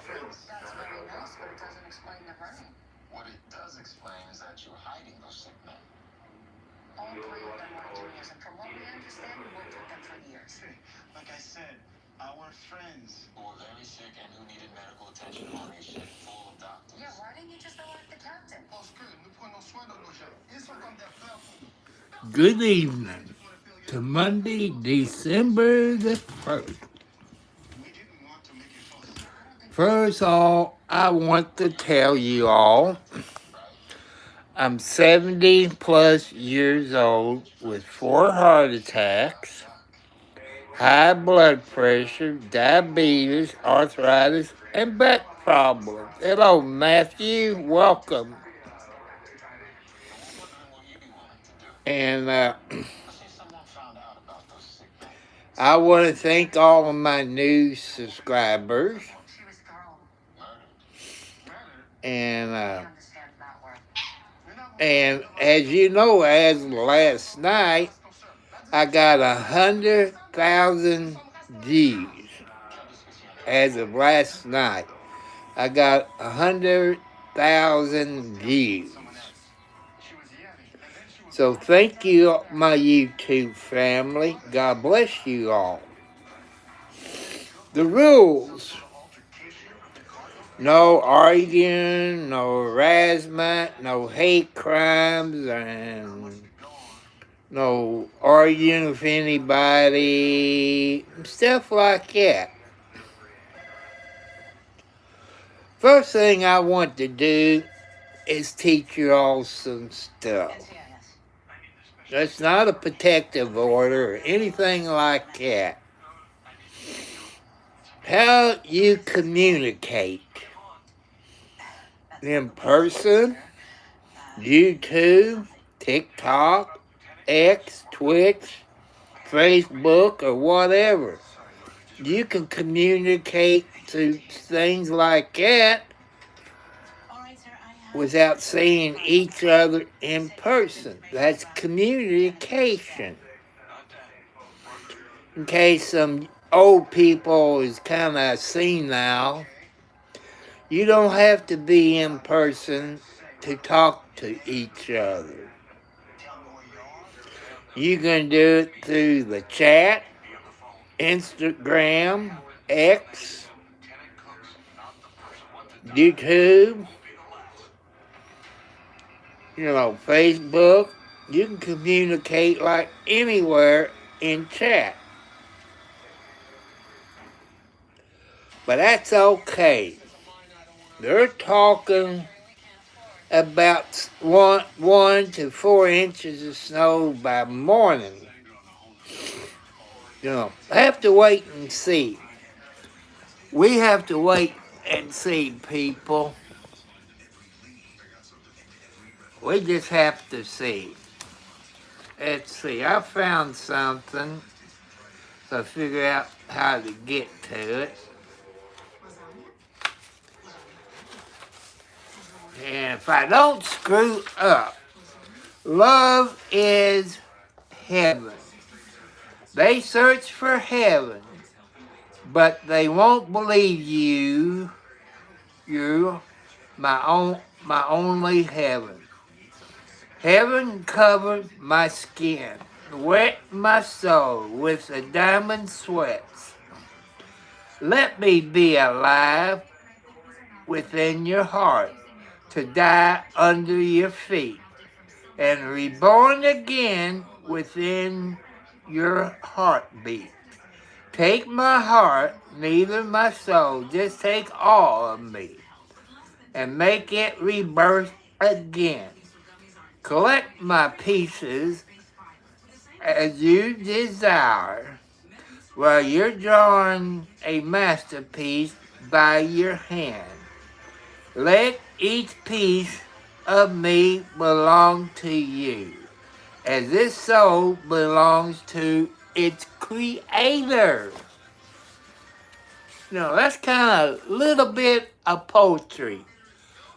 That's very nice, but it doesn't explain the burning. What it does explain is that you're hiding those sick men. All three of them were engineers, and from what we understand, you worked with them for years. Like I said, our friends who were very sick and who needed medical attention on a ship full of doctors. Yeah, why didn't you just elect the captain? Parce que nous prenons soin de nos gens. Ils sont comme des frères pour nous. Good evening to Monday, December the 1st. First of all, I want to tell you all I'm 70 plus years old with 4 heart attacks, high blood pressure, diabetes, arthritis, and back problems. Hello, Matthew. Welcome. And I want to thank all of my new subscribers. And as you know, as of last night, I got 100,000 views. As of last night, I got 100,000 views. So thank you, my YouTube family. God bless you all. The rules. No arguing, no harassment, no hate crimes, and no arguing with anybody, stuff like that. First thing I want to do is teach you all some stuff. That's not a protective order or anything like that. How you communicate in person, YouTube, TikTok, X, Twitch, Facebook, or whatever. You can communicate through things like that without seeing each other in person. That's communication. In case some old people is kind of senile, you don't have to be in person to talk to each other. You can do it through the chat, Instagram, X, YouTube, Facebook. You can communicate like anywhere in chat. But that's okay. They're talking about 1 to 4 inches of snow by morning. I have to wait and see. We have to wait and see, people. We just have to see. Let's see. I found something, so I figure out how to get to it. And if I don't screw up, love is heaven. They search for heaven, but they won't believe you're my only heaven. Heaven covered my skin, wet my soul with the diamond sweats. Let me be alive within your heart, to die under your feet, and reborn again within your heartbeat. Take my heart, neither my soul, just take all of me, and make it rebirth again. Collect my pieces as you desire, while you're drawing a masterpiece by your hand. Let each piece of me belong to you, as this soul belongs to its creator. That's kind of a little bit of poetry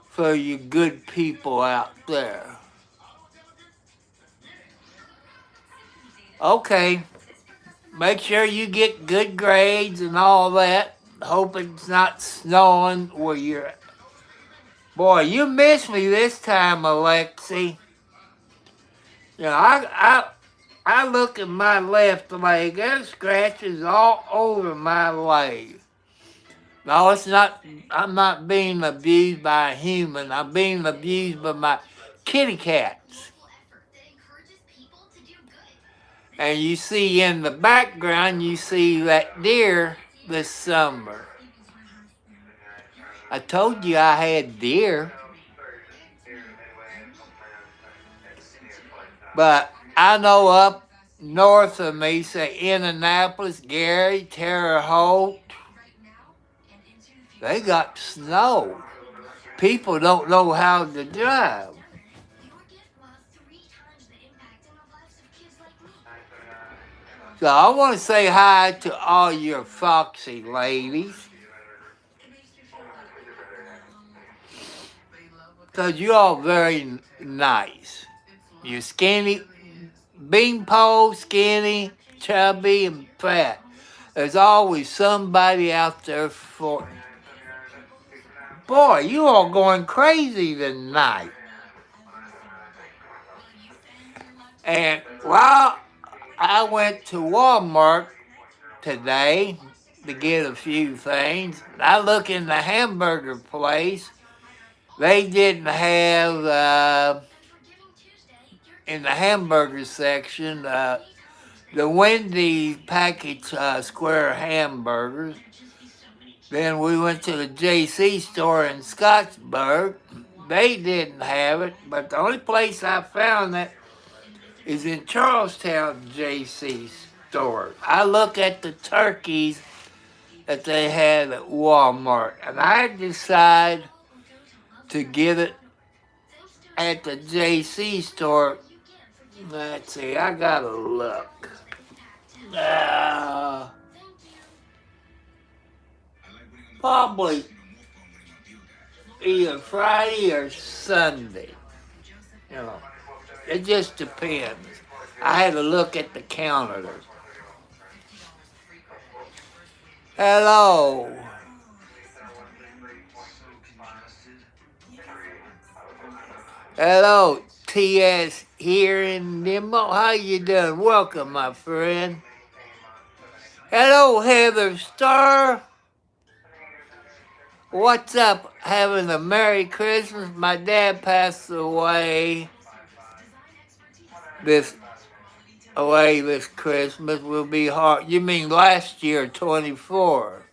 for you good people out there. Okay, make sure you get good grades and all that. Hope it's not snowing where you're. Boy, you missed me this time, Alexi. You know, I look at my left leg. There's scratches all over my leg. No, it's not. I'm not being abused by a human. I'm being abused by my kitty cats. And you see in the background, you see that deer this summer. I told you I had deer. But I know up north of me, say Indianapolis, Gary, Terre Haute, they got snow. People don't know how to drive. So I want to say hi to all your foxy ladies. Because you're all very nice. You're skinny, beanpole, skinny, chubby, and fat. There's always somebody out there for. Boy, you all going crazy tonight. And while I went to Walmart today to get a few things, I look in the hamburger place. They didn't have in the hamburger section the Wendy's package square hamburgers. Then we went to the JC store in Scottsburg. They didn't have it, but the only place I found that is in Charlestown JC store. I look at the turkeys that they had at Walmart, and I decide to get it at the JC store. Let's see, I gotta look. Probably either Friday or Sunday. You know, it just depends. I had to look at the calendar. Hello. Hello, TS here in Nimmo. How you doing? Welcome, my friend. Hello, Heather Starr. What's up? Having a Merry Christmas. My dad passed away this Christmas. Will be hard. You mean last year, 24?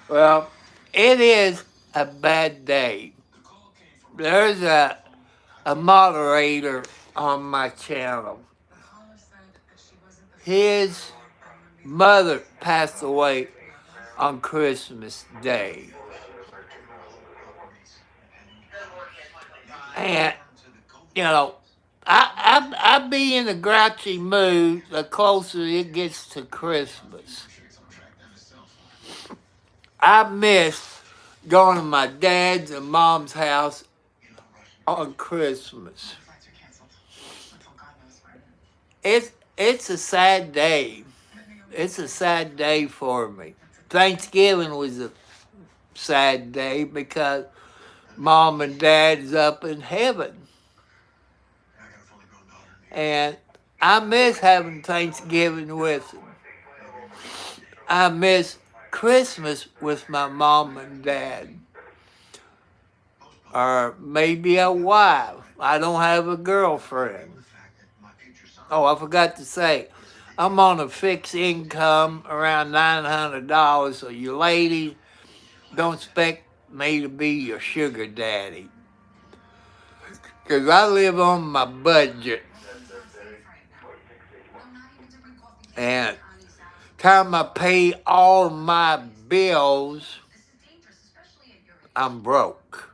Well, it is a bad day. There's a moderator on my channel. His mother passed away on Christmas Day. And, you know, I be in a grouchy mood the closer it gets to Christmas. I miss going to my dad's and mom's house on Christmas. It's a sad day. It's a sad day for me. Thanksgiving was a sad day because Mom and Dad's up in heaven. And I miss having Thanksgiving with them. I miss Christmas with my mom and dad. Or maybe a wife. I don't have a girlfriend. Oh, I forgot to say, I'm on a fixed income around $900, so you ladies don't expect me to be your sugar daddy. Because I live on my budget. And time I pay all my bills, I'm broke.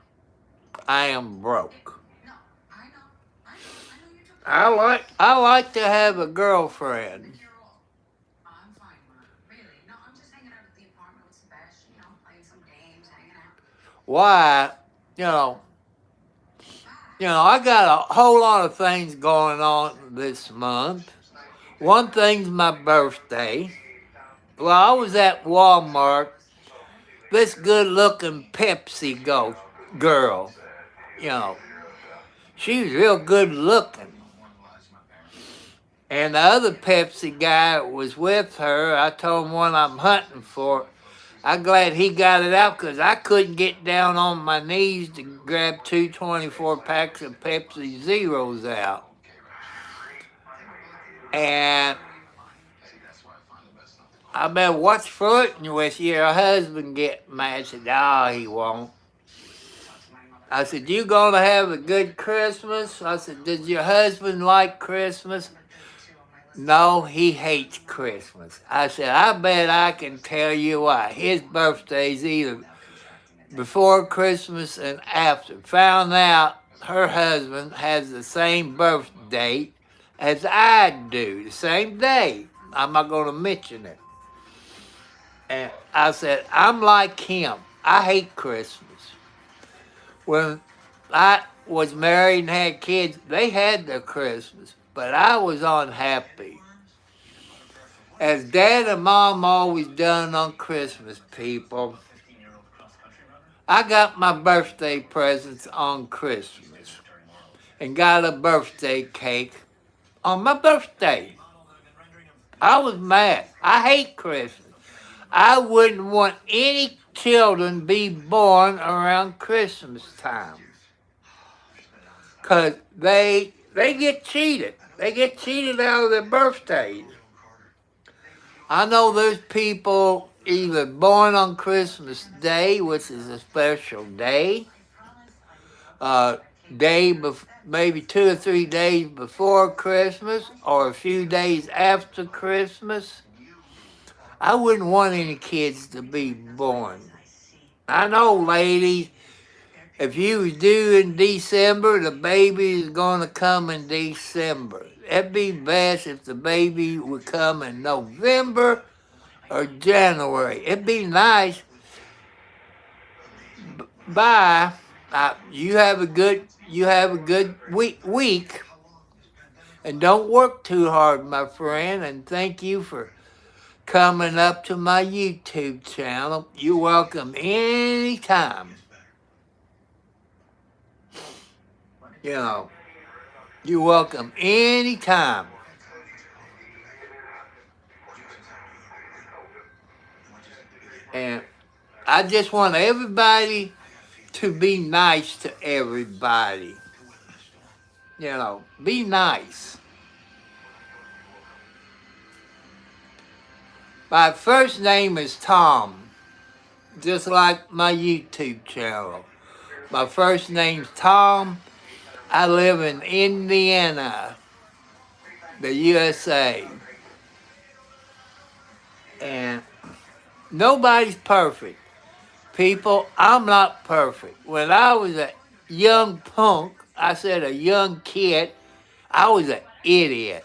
I am broke. I like to have a girlfriend. Why? You know, I got a whole lot of things going on this month. One thing's my birthday. Well, I was at Walmart this good looking Pepsi girl, you know, she was real good looking. And the other Pepsi guy was with her. I told him what I'm hunting for. I'm glad he got it out because I couldn't get down on my knees to grab 2 packs of Pepsi Zeros out. And I better watch flirting with your husband get mad. I said, no, he won't. I said, you gonna have a good Christmas? I said, does your husband like Christmas? No, he hates Christmas. I said, I bet I can tell you why. His birthday's either before Christmas and after. Found out her husband has the same birth date as I do, the same day. I'm not going to mention it. And I said, I'm like him. I hate Christmas. When I was married and had kids, they had their Christmas, but I was unhappy. As Dad and Mom always done on Christmas, people, I got my birthday presents on Christmas and got a birthday cake on my birthday. I was mad. I hate Christmas. I wouldn't want any children be born around Christmas time because they get cheated. They get cheated out of their birthdays. I know there's people either born on Christmas Day, which is a special day, maybe 2 or 3 days before Christmas, or a few days after Christmas. I wouldn't want any kids to be born. I know, ladies, if you was due in December, the baby is going to come in December. It'd be best if the baby would come in November or January. It'd be nice. Bye. You have a good week, and don't work too hard, my friend. And thank you for coming up to my YouTube channel. You're welcome anytime. You know, you're welcome anytime. And I just want everybody to be nice to everybody. You know, be nice. My first name is Tom, just like my YouTube channel. My first name's Tom. I live in Indiana, the USA. And nobody's perfect. People, I'm not perfect. When I was a young punk, I said a young kid, I was an idiot.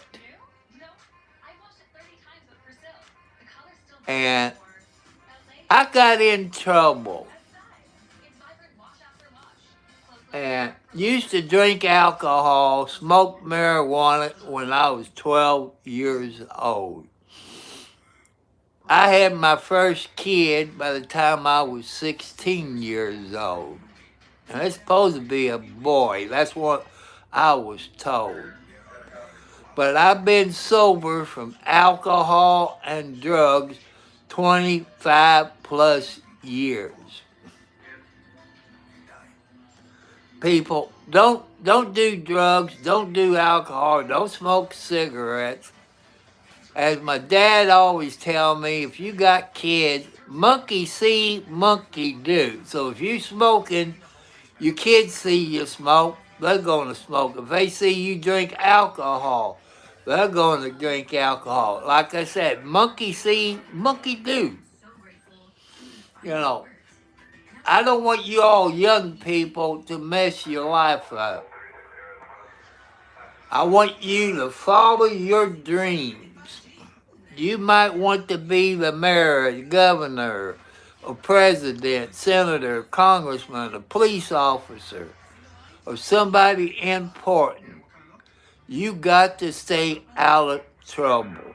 And I got in trouble. And used to drink alcohol, smoke marijuana when I was 12 years old. I had my first kid by the time I was 16 years old. And it's supposed to be a boy. That's what I was told. But I've been sober from alcohol and drugs 25 plus years. People, don't do drugs, don't do alcohol, don't smoke cigarettes. As my dad always tell me, if you got kids, monkey see, monkey do. So if you smoking, your kids see you smoke, they're going to smoke. If they see you drink alcohol, they're going to drink alcohol. Like I said, monkey see, monkey do. You know, I don't want you all young people to mess your life up. I want you to follow your dreams. You might want to be the mayor, the governor, or president, senator, congressman, a police officer, or somebody important. You got to stay out of trouble.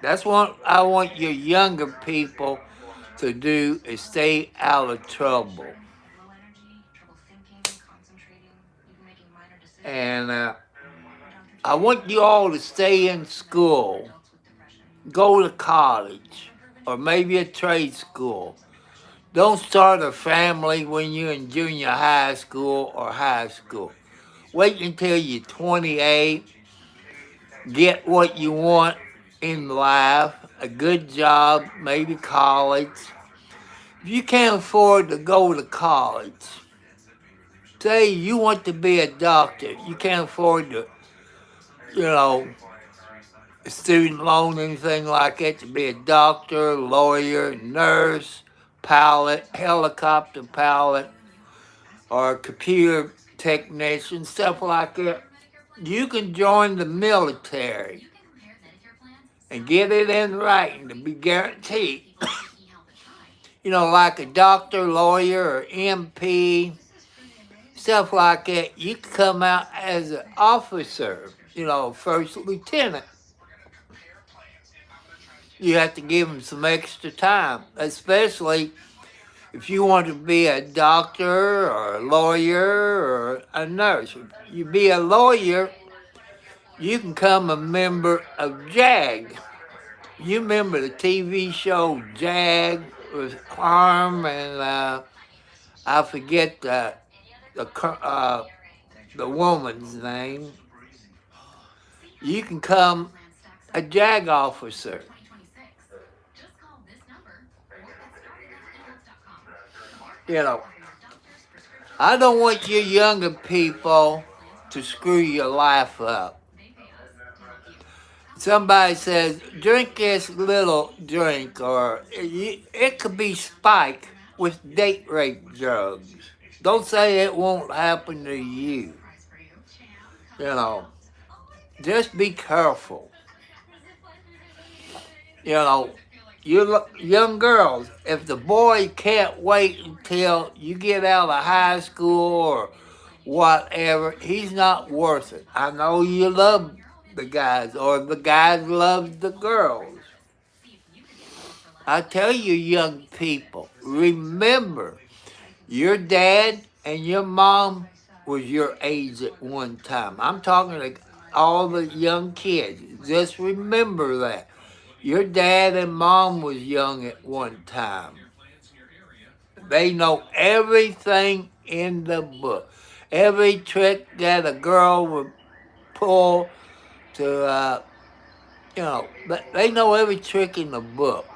That's what I want your younger people to do is stay out of trouble. And I want you all to stay in school, go to college, or maybe a trade school. Don't start a family when you're in junior high school or high school. Wait until you're 28, get what you want in life, a good job, maybe college. If you can't afford to go to college, say you want to be a doctor, you can't afford to, you know, student loan, anything like that, to be a doctor, lawyer, nurse, pilot, helicopter pilot, or computer technician, stuff like that. You can join the military and get it in writing to be guaranteed. You know, like a doctor, lawyer, or MP, stuff like that. You can come out as an officer, you know, first lieutenant. You have to give them some extra time, especially if you want to be a doctor or a lawyer or a nurse. If you be a lawyer, you can become a member of JAG. You remember the TV show JAG with Harm and I forget the woman's name. You can become a JAG officer. You know, I don't want you younger people to screw your life up. Somebody says, drink this little drink, or it could be spiked with date rape drugs. Don't say it won't happen to you. You know, just be careful. You know, you young girls, if the boy can't wait until you get out of high school or whatever, he's not worth it. I know you love the guys, or the guys love the girls. I tell you, young people, remember, your dad and your mom was your age at one time. I'm talking to all the young kids. Just remember that. Your dad and mom was young at one time. They know everything in the book. Every trick that a girl would pull to, you know, they know every trick in the book.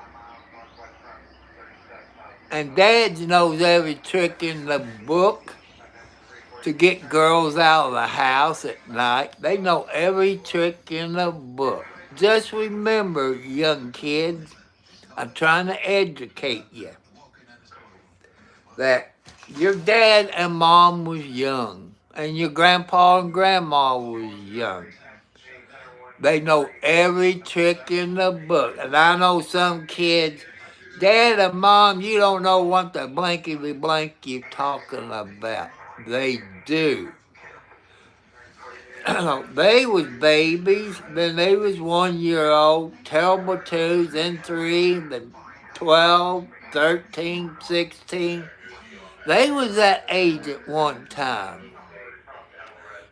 And Dad knows every trick in the book to get girls out of the house at night. They know every trick in the book. Just remember, young kids, I'm trying to educate you, that your dad and mom was young, and your grandpa and grandma was young. They know every trick in the book. And I know some kids, Dad and Mom, you don't know what the blankety blank you're talking about. They do. They was babies, then they was 1 year old, terrible 2, then 3, then 12, 13, 16. They was that age at one time.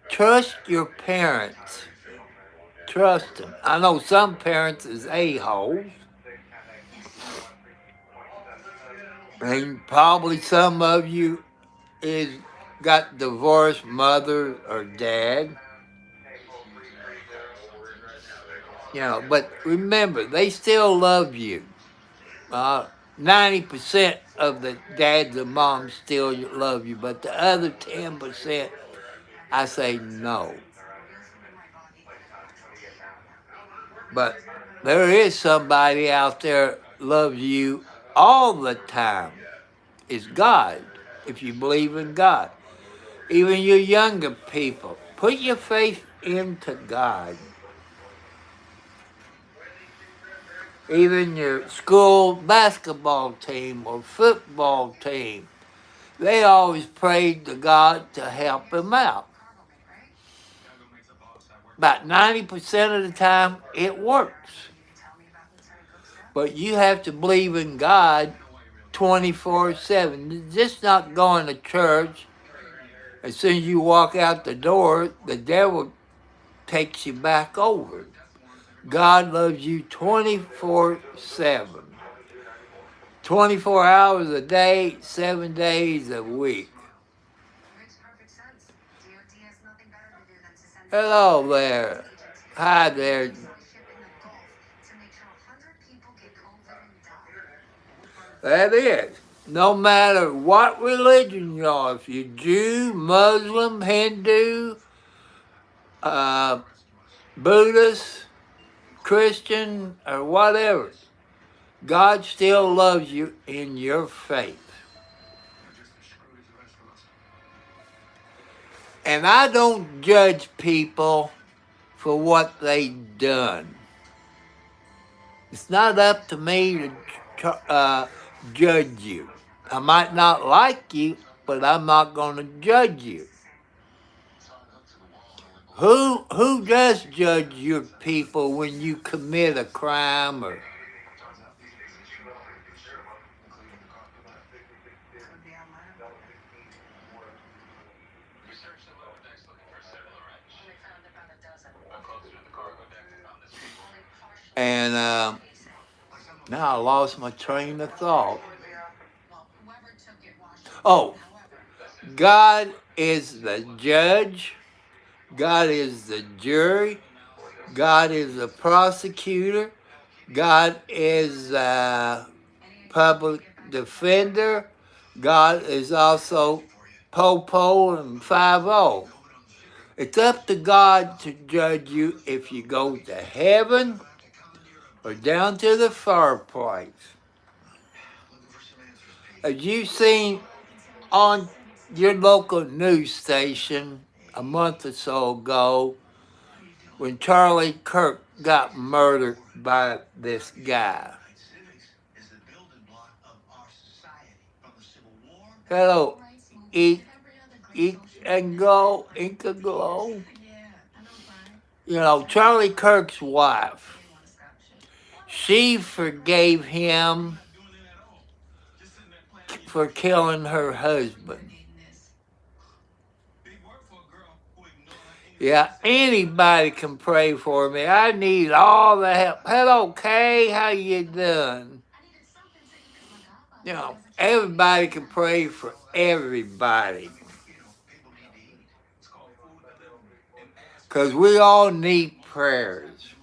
Trust your parents. Trust them. I know some parents is a-holes. And probably some of you is got divorced mother or dad. You know, but remember, they still love you. 90% of the dads and moms still love you, but the other 10%, I say no. But there is somebody out there loves you all the time. It's God, if you believe in God. Even you younger people, put your faith into God. Even your school basketball team or football team, they always prayed to God to help them out. About 90% of the time, it works. But you have to believe in God 24/7. Just not going to church. As soon as you walk out the door, the devil takes you back over. God loves you 24/7. 24 hours a day, 7 days a week. Hello there. Hi there. That is. No matter what religion you are, if you're Jew, Muslim, Hindu, Buddhist, Christian, or whatever, God still loves you in your faith. And I don't judge people for what they've done. It's not up to me to judge you. I might not like you, but I'm not going to judge you. Who does judge your people when you commit a crime or? And now I lost my train of thought. Oh, God is the judge. God is the jury. God is the prosecutor. God is the public defender. God is also Popo and 5-0. It's up to God to judge you if you go to heaven or down to the far place. As you've seen on your local news station a month or so ago, when Charlie Kirk got murdered by this guy. Hello, eat and go, Inca Glow. You know, Charlie Kirk's wife, she forgave him for killing her husband. Yeah, anybody can pray for me. I need all the help. Hello, Kay, how you doing? You know, everybody can pray for everybody. Because we all need prayers.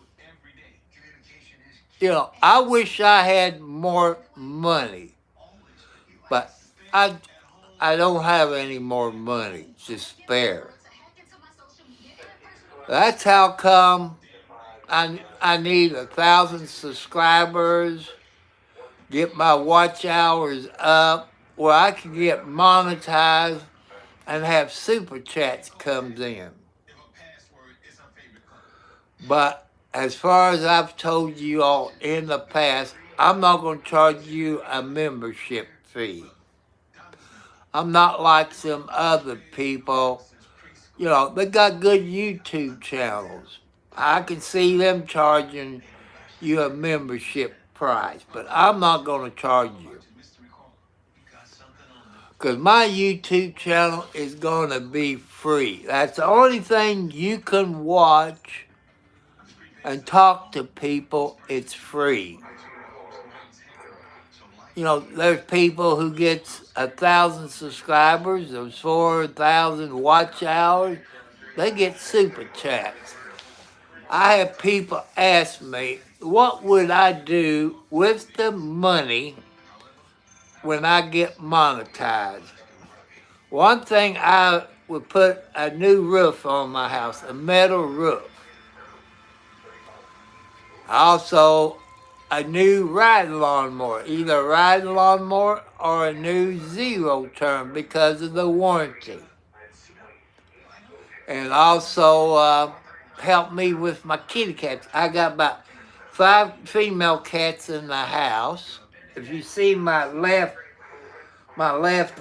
You know, I wish I had more money, but I don't have any more money to spare. That's how come I need 1,000 subscribers, get my watch hours up, where I can get monetized and have super chats comes in. But as far as I've told you all in the past, I'm not going to charge you a membership fee. I'm not like some other people. You know, they got good YouTube channels. I can see them charging you a membership price, but I'm not going to charge you. Because my YouTube channel is going to be free. That's the only thing you can watch and talk to people. It's free. You know, there's people who gets 1,000 subscribers, there's 4,000 watch hours. They get super chats. I have people ask me, what would I do with the money when I get monetized? One thing, I would put a new roof on my house, a metal roof. Also, a new riding lawnmower, either a riding lawnmower or a new zero turn because of the warranty. And also help me with my kitty cats. I got about 5 female cats in the house. If you see my left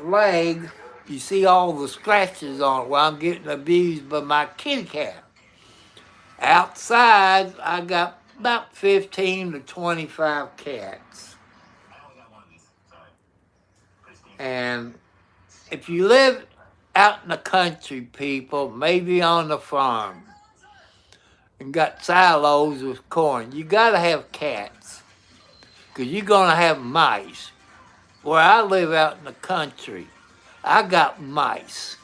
leg, you see all the scratches on it where I'm getting abused by my kitty cat. Outside, I got about 15 to 25 cats. And if you live out in the country, people, maybe on the farm, and got silos with corn, you gotta have cats, because you're gonna have mice. Where I live out in the country, I got mice.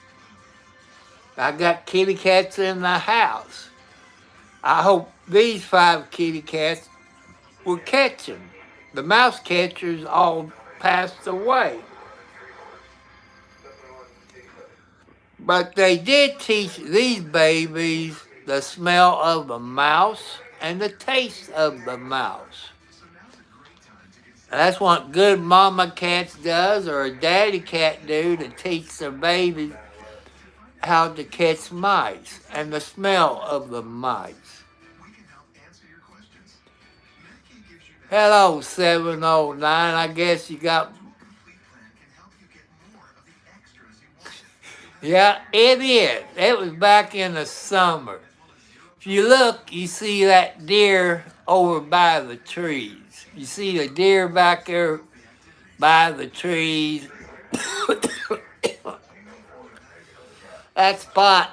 I got kitty cats in the house. I hope these 5 kitty cats will catch them. The mouse catchers all passed away. But they did teach these babies the smell of the mouse and the taste of the mouse. That's what good mama cats does, or a daddy cat do, to teach their babies how to catch mice and the smell of the mice. Hello, 709. I guess you got... Yeah, it is. It was back in the summer. If you look, you see that deer over by the trees. You see the deer back there by the trees. That spot,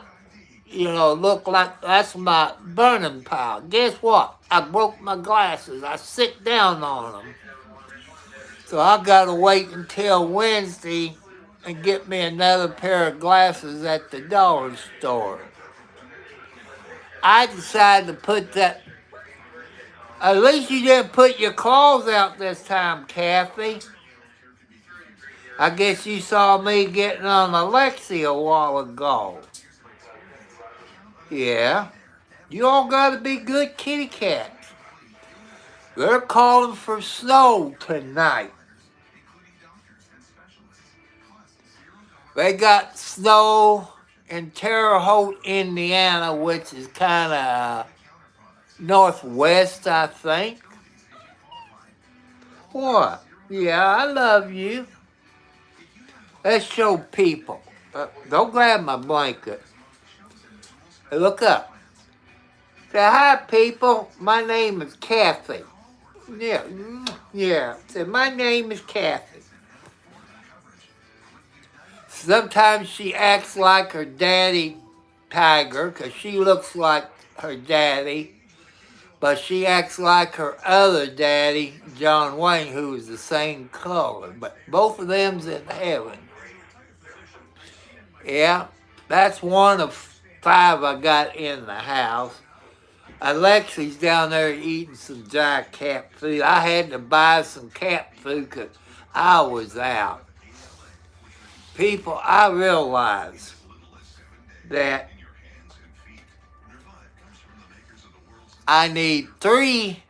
look like that's my burning pile. Guess what? I broke my glasses. I sit down on them. So I gotta wait until Wednesday and get me another pair of glasses at the dollar store. I decided to put that... At least you didn't put your claws out this time, Kathy. I guess you saw me getting on Alexia a while ago. Yeah. You all gotta be good kitty cats. They're calling for snow tonight. They got snow in Terre Haute, Indiana, which is kind of northwest, I think. What? Yeah, I love you. Let's show people. Don't grab my blanket. Hey, look up. Say, hi, people. My name is Kathy. Yeah. Say, my name is Kathy. Sometimes she acts like her daddy, Tiger, because she looks like her daddy. But she acts like her other daddy, John Wayne, who is the same color. But both of them's in heaven. Yeah, that's one of 5 I got in the house. Alexi's down there eating some dry cat food. I had to buy some cat food because I was out. People, I realize that I need 3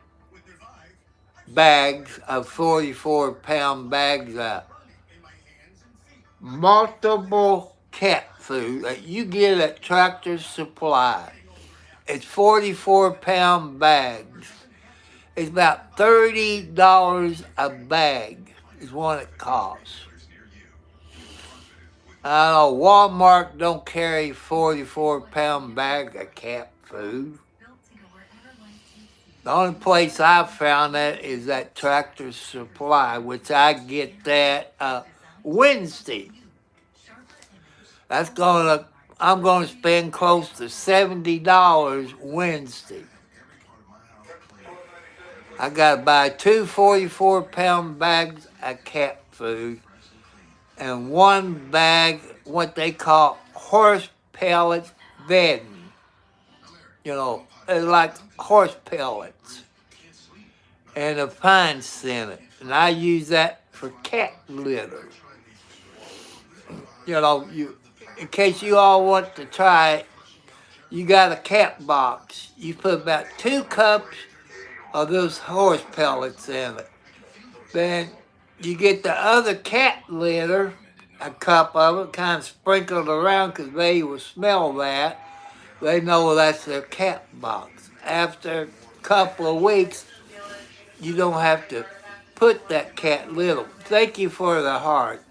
bags of 44-pound bags of multiple cat food that you get at Tractor Supply. It's 44-pound bags. It's about $30 a bag is what it costs. I know Walmart don't carry 44-pound bag of cat food. The only place I've found that is at Tractor Supply, which I get that Wednesday. I'm gonna spend close to $70 Wednesday. I gotta buy 2 44-pound bags of cat food and 1 bag, what they call horse pellets bedding. It's like horse pellets and a pine scented. And I use that for cat litter. In case you all want to try it, you got a cat box. You put about 2 cups of those horse pellets in it. Then you get the other cat litter, a cup of it, kind of sprinkled around because they will smell that. They know that's their cat box. After a couple of weeks, you don't have to put that cat litter. Thank you for the hearts.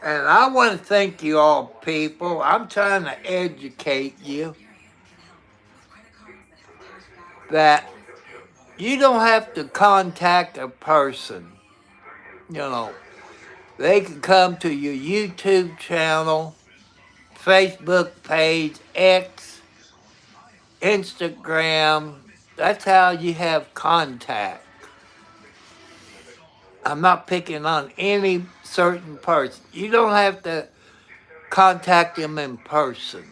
And I want to thank you all, people. I'm trying to educate you that you don't have to contact a person. You know, they can come to your YouTube channel, Facebook page, X, Instagram. That's how you have contact. I'm not picking on any certain person. You don't have to contact them in person.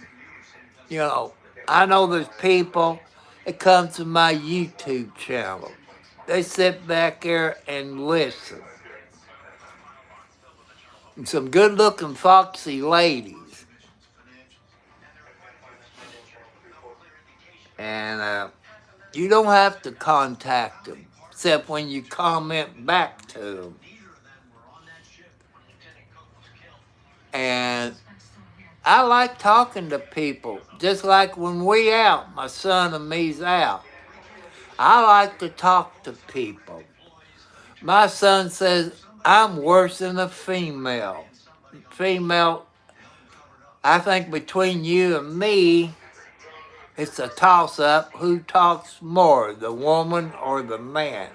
You know, I know there's people that come to my YouTube channel. They sit back there and listen. And some good looking foxy ladies. And you don't have to contact them except when you comment back to them. And I like talking to people, just like when we out, my son and me's out. I like to talk to people. My son says I'm worse than a female. Female, I think between you and me, it's a toss-up who talks more, the woman or the man.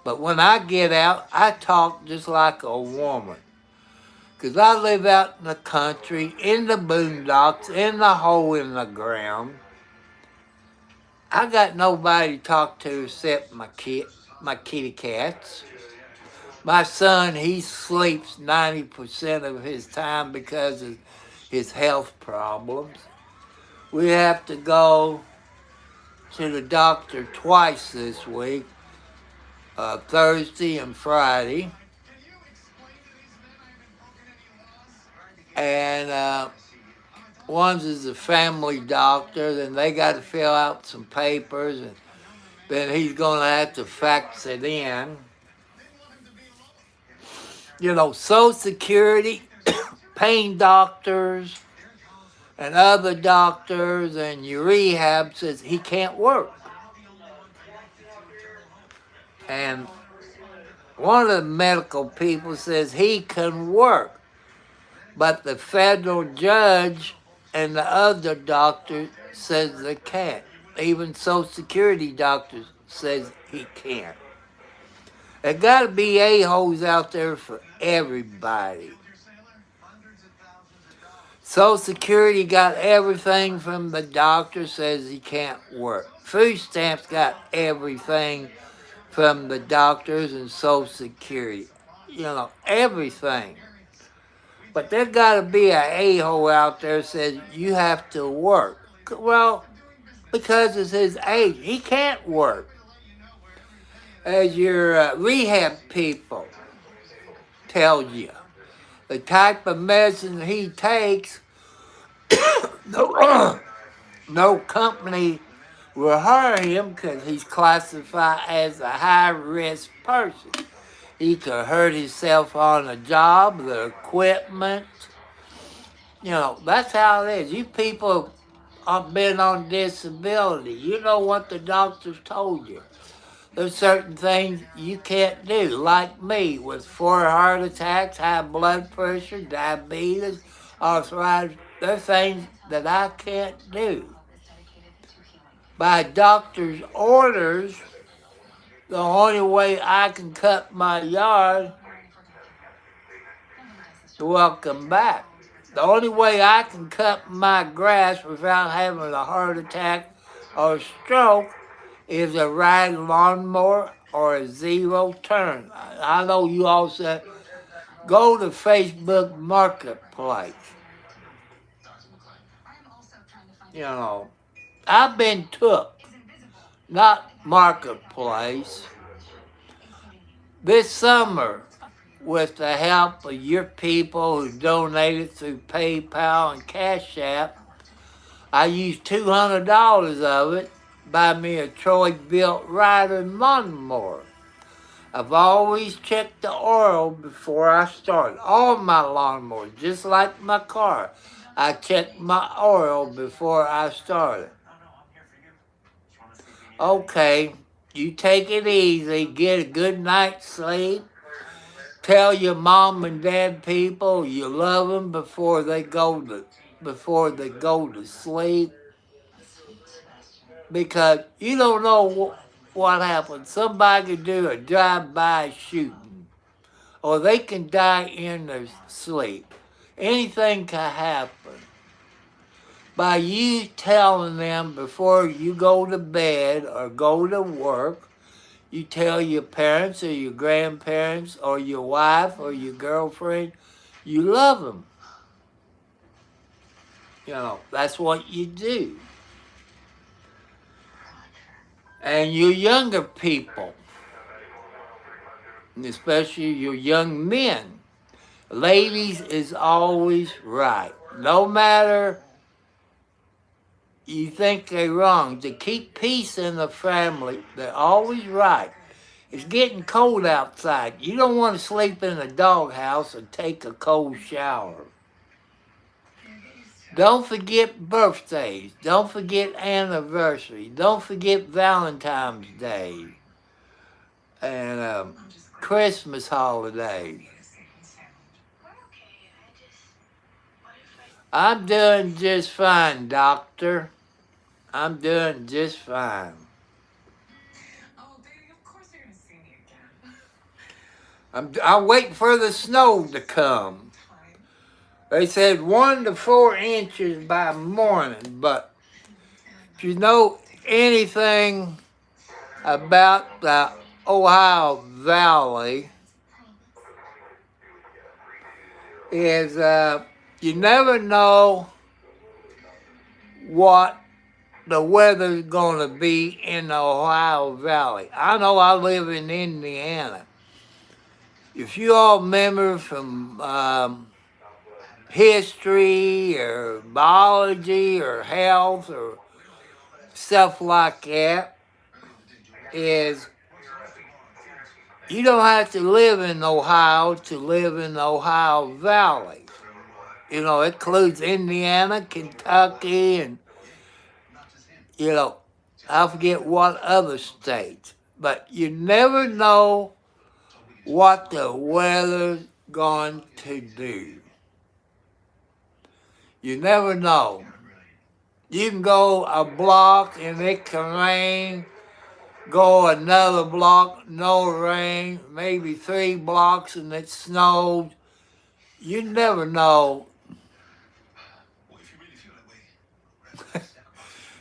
But when I get out, I talk just like a woman. Because I live out in the country, in the boondocks, in the hole in the ground. I got nobody to talk to except my kitty cats. My son, he sleeps 90% of his time because of his health problems. We have to go to the doctor twice this week, Thursday and Friday. And one's is a family doctor, then they got to fill out some papers, and then he's going to have to fax it in. You know, Social Security, pain doctors, and other doctors, and your rehab says he can't work. And one of the medical people says he can work, but the federal judge and the other doctor says they can't. Even Social Security doctors says he can't. There got to be a-holes out there for everybody. Social Security got everything from the doctor says he can't work. Food stamps got everything from the doctors and Social Security. You know, everything. But there got to be an a-hole out there that says you have to work. Well, because it's his age, he can't work. As your rehab people tell you, the type of medicine he takes, no company will hire him because he's classified as a high-risk person. He could hurt himself on the job, the equipment. You know, that's how it is. You people have been on disability. You know what the doctors told you. There's certain things you can't do, like me, with 4 heart attacks, high blood pressure, diabetes, arthritis. There's things that I can't do. By doctor's orders, the only way I can cut my yard, welcome back. The only way I can cut my grass without having a heart attack or stroke is a ride lawnmower or a zero turn. I know you all said, go to Facebook Marketplace. You know, I've been took, not Marketplace. This summer, with the help of your people who donated through PayPal and Cash App, I used $200 of it buy me a Troy-built rider lawnmower. I've always checked the oil before I start. All my lawnmowers, just like my car, I check my oil before I start it. Okay, you take it easy, get a good night's sleep. Tell your mom and dad people you love them before they go to sleep. Because you don't know what happens. Somebody could do a drive-by shooting, or they can die in their sleep. Anything can happen. By you telling them before you go to bed or go to work, you tell your parents or your grandparents or your wife or your girlfriend you love them. You know, that's what you do. And your younger people, especially your young men, ladies is always right. No matter you think they're wrong, to keep peace in the family, they're always right. It's getting cold outside. You don't want to sleep in a doghouse or take a cold shower. Don't forget birthdays. Don't forget anniversaries. Don't forget Valentine's Day and Christmas holidays. I'm doing just fine, doctor. I'm doing just fine. Oh, baby, of course you're gonna see me again. I'm waiting for the snow to come. Fine. They said 1 to 4 inches by morning, but if you know anything about the Ohio Valley, is you never know what the weather's going to be in the Ohio Valley. I know I live in Indiana. If you all remember from history or biology or health or stuff like that, is you don't have to live in Ohio to live in the Ohio Valley. You know, it includes Indiana, Kentucky, and, you know, I forget what other states. But you never know what the weather's going to do. You never know. You can go a block and it can rain. Go another block, no rain. Maybe 3 blocks and it snows. You never know.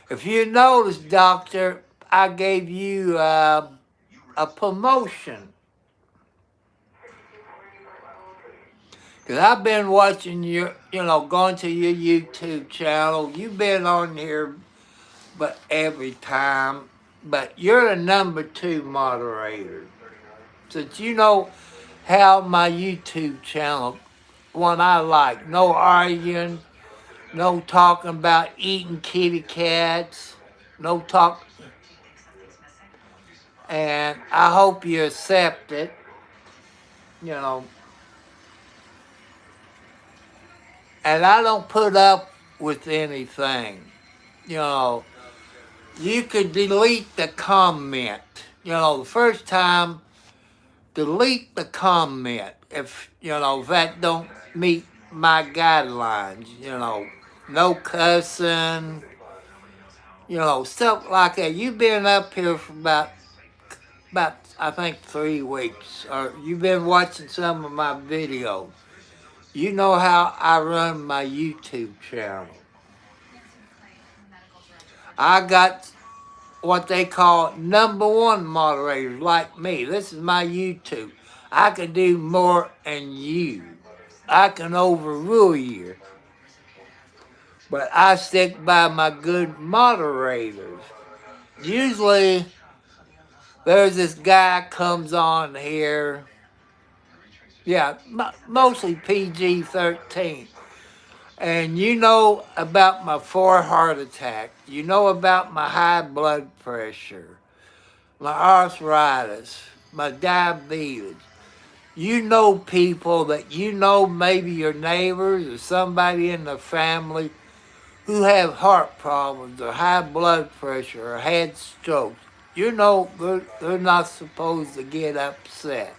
If you notice, doctor, I gave you a promotion. Because I've been watching your, going to your YouTube channel. You've been on here but every time. But you're the number 2 moderator. Since you know how my YouTube channel, one I like, no arguing, no talking about eating kitty cats, no talk. And I hope you accept it, And I don't put up with anything, You could delete the comment. The first time, delete the comment if that don't meet my guidelines, no cussing, stuff like that. You've been up here for about I think 3 weeks, or you've been watching some of my videos. You know how I run my YouTube channel. I got what they call number 1 moderators like me. This is my YouTube. I can do more than you. I can overrule you. But I stick by my good moderators. Usually, there's this guy comes on here. Yeah, mostly PG-13. And you know about my 4 heart attacks. You know about my high blood pressure, my arthritis, my diabetes. You know people that maybe your neighbors or somebody in the family who have heart problems or high blood pressure or had strokes. They're not supposed to get upset.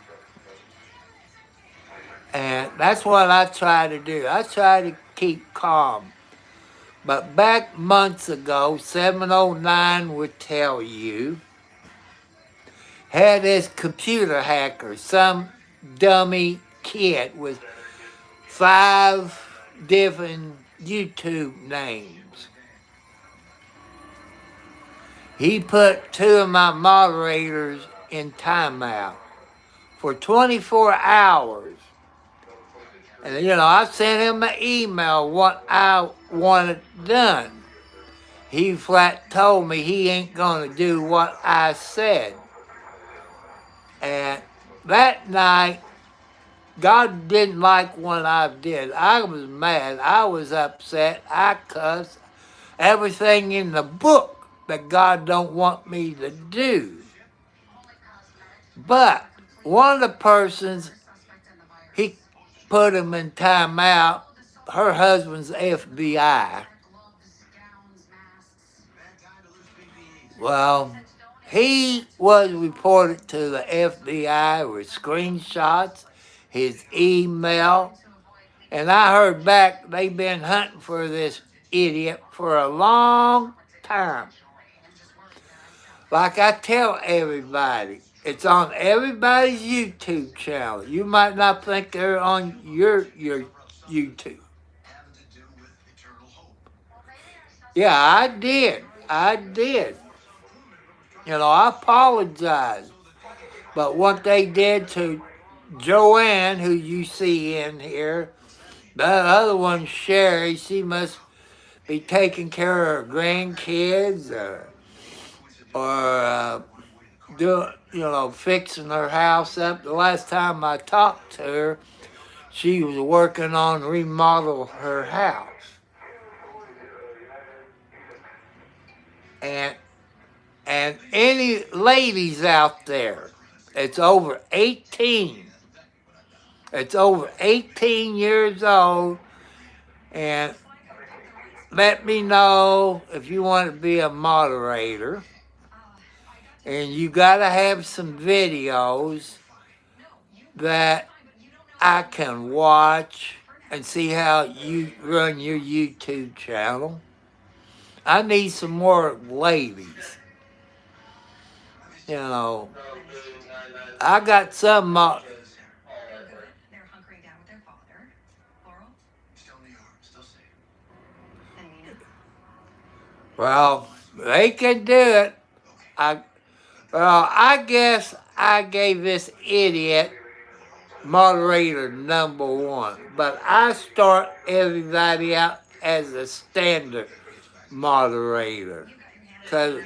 And that's what I try to do. I try to keep calm. But back months ago, 709 would tell you had this computer hacker, some dummy kid with 5 different YouTube names. He put 2 of my moderators in timeout for 24 hours. And, I sent him an email what I wanted done. He flat told me he ain't going to do what I said. And that night, God didn't like what I did. I was mad. I was upset. I cussed. Everything in the book that God don't want me to do. But one of the persons, he put him in timeout. Her husband's FBI. Well, he was reported to the FBI with screenshots, his email, and I heard back they've been hunting for this idiot for a long time. Like I tell everybody, it's on everybody's YouTube channel. You might not think they're on your YouTube. Yeah, I did. I apologize. But what they did to Joanne, who you see in here, the other one, Sherry, she must be taking care of her grandkids or fixing her house up. The last time I talked to her, she was working on remodel her house. And any ladies out there, it's over 18 years old, and let me know if you want to be a moderator. And you got to have some videos that I can watch and see how you run your YouTube channel. I need some more ladies. I got some. They're hunkering down with their father. Laurel? Still in New York, still safe. And Nina? Well, they can do it. I guess I gave this idiot moderator number 1, but I start everybody out as a standard moderator, because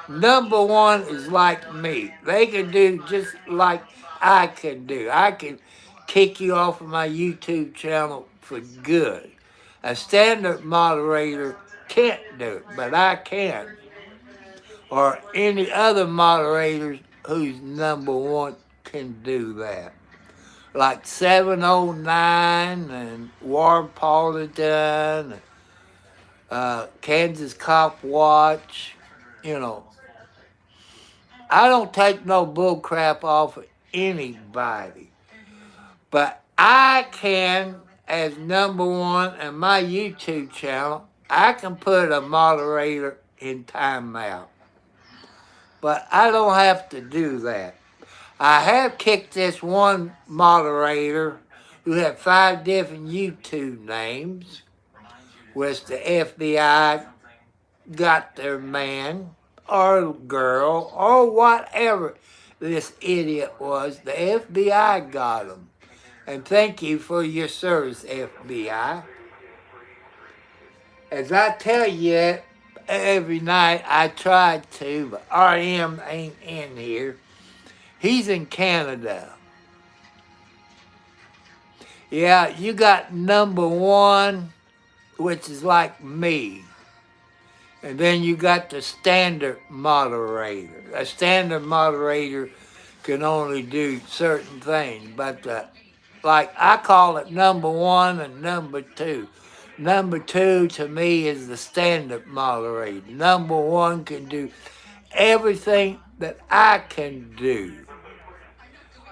number 1 is like me. They can do just like I can do. I can kick you off of my YouTube channel for good. A standard moderator can't do it, but I can. Or any other moderators who's number 1 can do that. Like 709 and War Paulton, Kansas Cop Watch, I don't take no bull crap off of anybody. But I can, as number 1 in my YouTube channel, I can put a moderator in timeout. But I don't have to do that. I have kicked this one moderator who had 5 different YouTube names, which the FBI got their man or girl or whatever this idiot was. The FBI got him. And thank you for your service, FBI. As I tell you every night, I tried to, but RM ain't in here. He's in Canada. Yeah, you got number 1, which is like me. And then you got the standard moderator. A standard moderator can only do certain things, but like I call it number 1 and number 2. Number 2 to me is the standard moderator. Number 1 can do everything that I can do.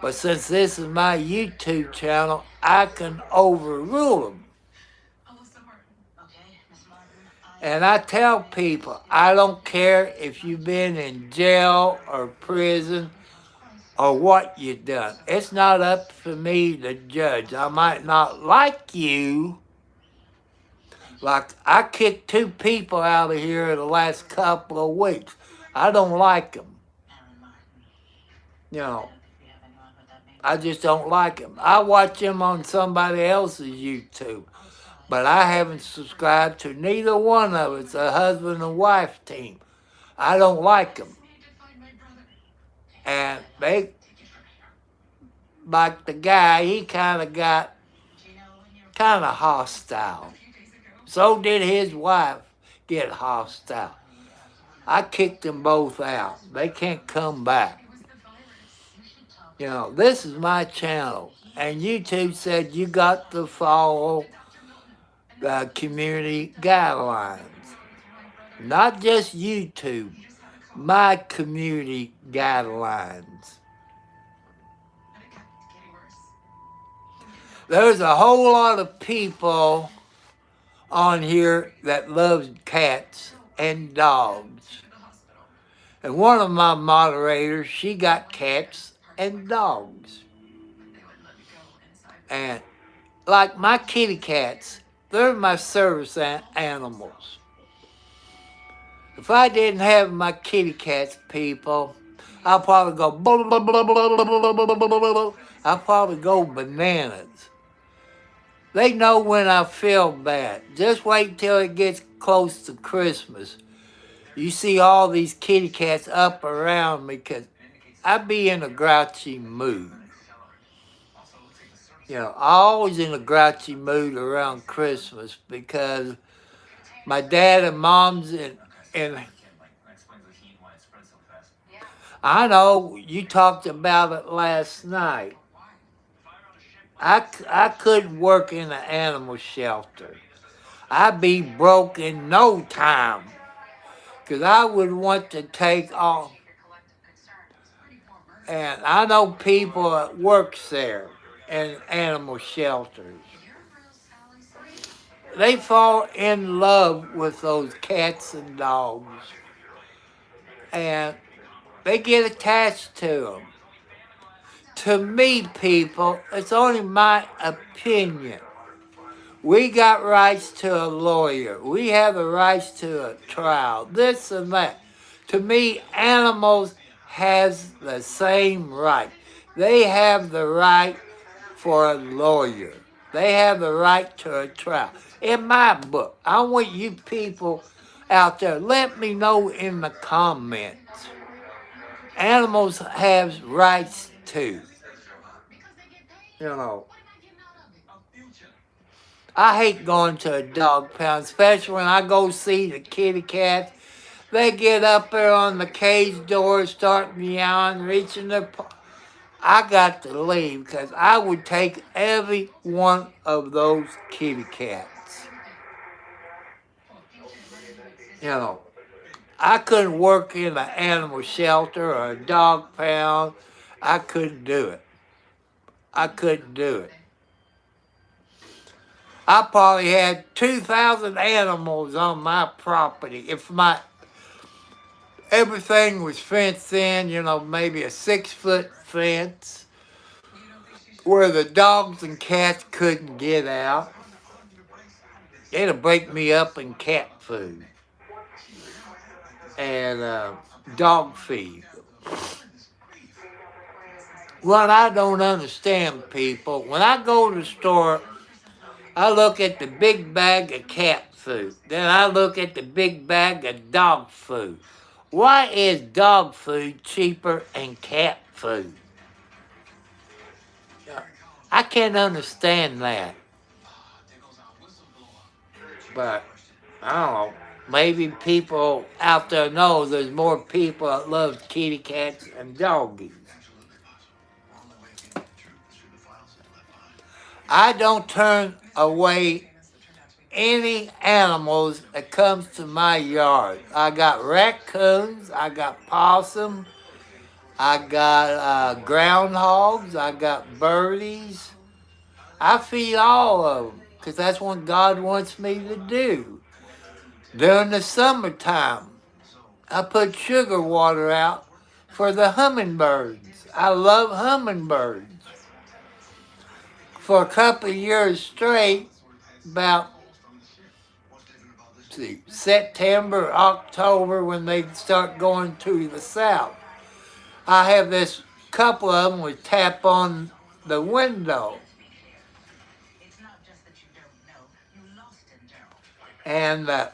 But since this is my YouTube channel, I can overrule them. And I tell people, I don't care if you've been in jail or prison or what you done. It's not up for me to judge. I might not like you. Like, I kicked 2 people out of here in the last couple of weeks. I don't like them. You know, I just don't like them. I watch them on somebody else's YouTube, but I haven't subscribed to neither one of it. It's a husband and wife team. I don't like them. And they, like the guy, he kind of got kind of hostile. So did his wife get hostile. I kicked them both out. They can't come back. You know, this is my channel. And YouTube said you got to follow the community guidelines. Not just YouTube, my community guidelines. There's a whole lot of people on here that loves cats and dogs. And one of my moderators, she got cats and dogs. And like my kitty cats, they're my service animals. If I didn't have my kitty cats, people, I'll probably go blah, blah, blah, blah, blah, blah, blah, blah, blah. I'll probably go bananas. They know when I feel bad. Just wait till it gets close to Christmas. You see all these kitty cats up around me because I be in a grouchy mood. You know, I'm always in a grouchy mood around Christmas because my dad and mom's in I know you talked about it last night. I couldn't work in an animal shelter. I'd be broke in no time. Because I would want to take off. And I know people that works there in animal shelters. They fall in love with those cats and dogs. And they get attached to them. To me, people, it's only my opinion. We got rights to a lawyer. We have the rights to a trial. This and that. To me, animals has the same right. They have the right for a lawyer. They have the right to a trial. In my book, I want you people out there, let me know in the comments. Animals have rights too. You know, I hate going to a dog pound, especially when I go see the kitty cats. They get up there on the cage door, start meowing, reaching their paw. I got to leave because I would take every one of those kitty cats. You know, I couldn't work in an animal shelter or a dog pound. I couldn't do it. I couldn't do it. I probably had 2,000 animals on my property. If everything was fenced in, you know, maybe a 6-foot fence where the dogs and cats couldn't get out. It'll break me up in cat food and dog feed. What I don't understand, people, when I go to the store, I look at the big bag of cat food. Then I look at the big bag of dog food. Why is dog food cheaper than cat food? I can't understand that. But, I don't know. Maybe people out there know there's more people that love kitty cats and doggies. I don't turn away any animals that comes to my yard. I got raccoons, I got possum, I got groundhogs, I got birdies. I feed all of them because that's what God wants me to do. During the summertime, I put sugar water out for the hummingbirds. I love hummingbirds. For a couple of years straight, about September, October, when they start going to the south, I have this couple of them would tap on the window. And the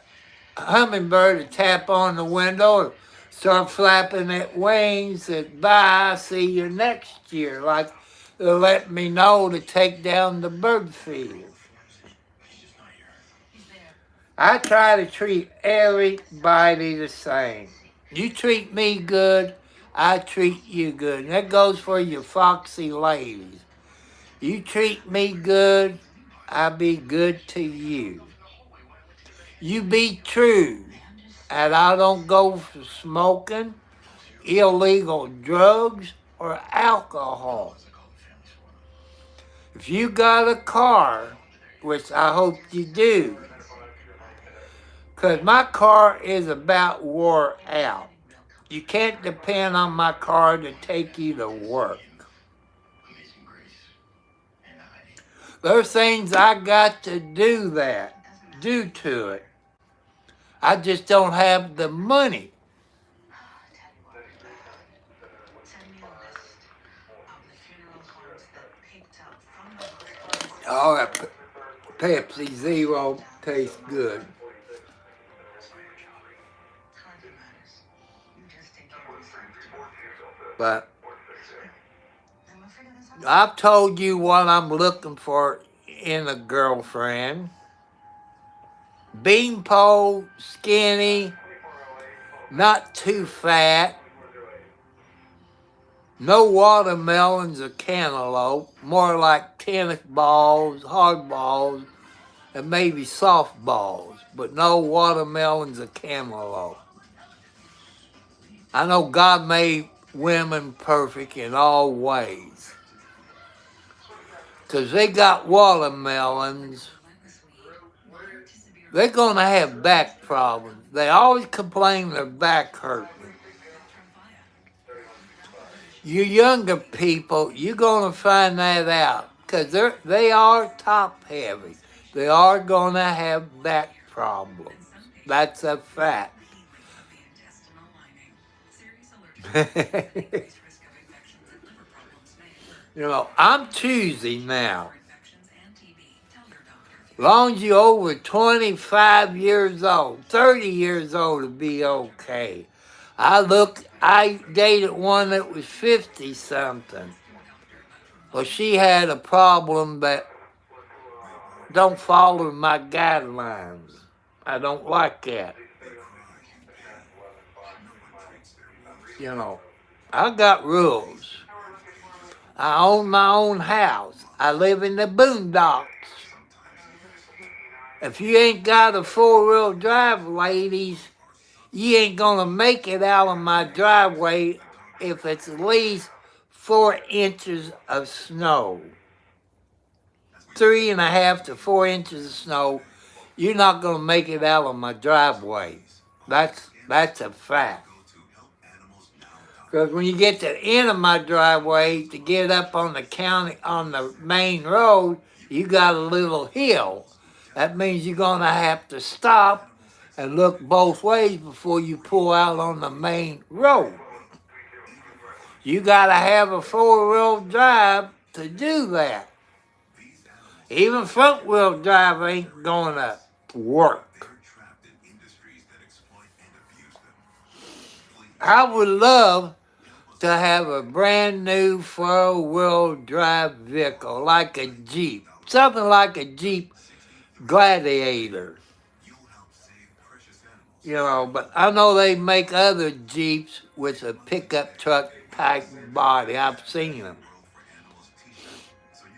hummingbird would tap on the window and start flapping its wings and bye, see you next year. Like they're letting me know to take down the bird feeder. I try to treat everybody the same. You treat me good, I treat you good. And that goes for you foxy ladies. You treat me good, I be good to you. You be true, and I don't go for smoking, illegal drugs, or alcohol. If you got a car, which I hope you do, because my car is about wore out. You can't depend on my car to take you to work. There's things I got to do to it. I just don't have the money. Oh, that Pepsi Zero tastes good. But I've told you what I'm looking for in a girlfriend. Beanpole, skinny, not too fat, no watermelons or cantaloupe, more like tennis balls, hard balls, and maybe softballs, but no watermelons or cantaloupe. I know God made women perfect in all ways, because they got watermelons. They're going to have back problems. They always complain their back hurting. You younger people, you're going to find that out, because they are top heavy. They are going to have back problems. That's a fact. You know, I'm choosy now. Long as you're over 25 years old, 30 years old to be okay. I dated one that was 50 something. Well, she had a problem that don't follow my guidelines. I don't like that. You know, I got rules. I own my own house. I live in the boondocks. If you ain't got a four-wheel drive, ladies, you ain't gonna make it out of my driveway if it's at least 4 inches of snow. 3.5 to 4 inches of snow, you're not gonna make it out of my driveway. That's a fact. Because when you get to the end of my driveway to get up on the main road, you got a little hill. That means you're gonna have to stop and look both ways before you pull out on the main road. You gotta have a four-wheel drive to do that. Even front-wheel drive ain't gonna work. I would love to have a brand new four-wheel drive vehicle, like a Jeep. Something like a Jeep Gladiator. You know, but I know they make other Jeeps with a pickup truck type body. I've seen them.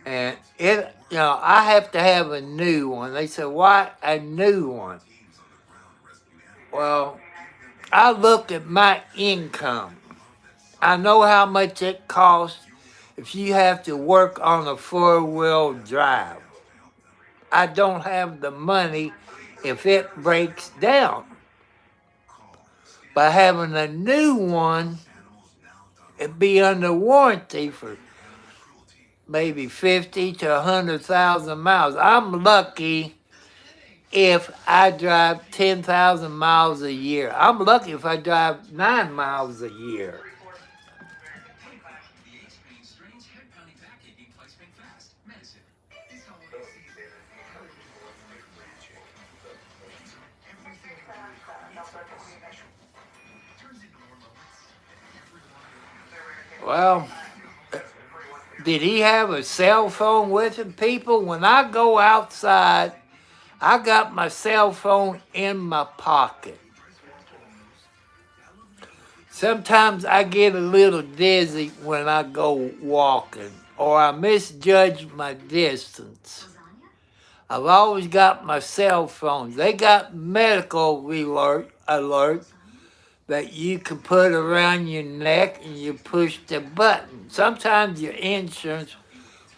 And I have to have a new one. They said, why a new one? Well, I look at my income. I know how much it costs if you have to work on a four-wheel drive. I don't have the money if it breaks down. By having a new one, it'd be under warranty for maybe 50 to 100,000 miles. I'm lucky if I drive 10,000 miles a year. I'm lucky if I drive 9 miles a year. Well, did he have a cell phone with him? People, when I go outside, I got my cell phone in my pocket. Sometimes I get a little dizzy when I go walking, or I misjudge my distance. I've always got my cell phone. They got medical alert that you can put around your neck and you push the button. Sometimes your insurance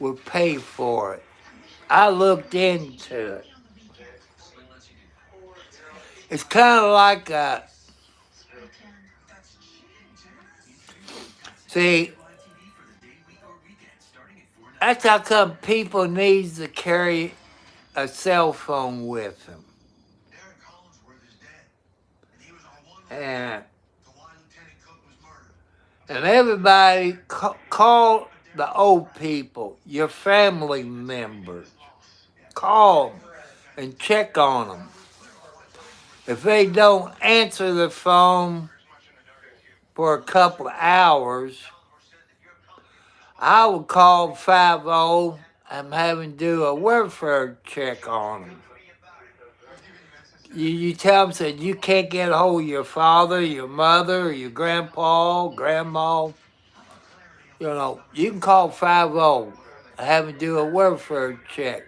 will pay for it. I looked into it. It's kind of like a, see, that's how come people need to carry a cell phone with them. And everybody call the old people, your family members. Call them and check on them. If they don't answer the phone for a couple of hours, I would call 50. I'm having to do a welfare check on them. You tell them, said you can't get a hold of your father, your mother, or your grandpa, grandma. You know, you can call 50. Have to do a welfare check.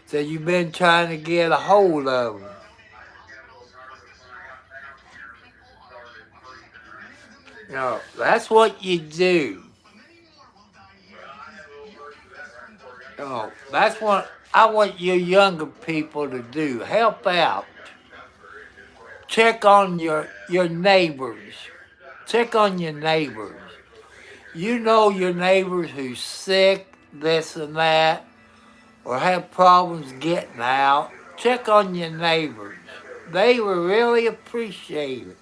So you've been trying to get a hold of them. You know, that's what you do. You know, that's what I want you younger people to do. Help out. Check on your neighbors. Check on your neighbors. You know your neighbors who's sick, this and that, or have problems getting out. Check on your neighbors. They will really appreciate it.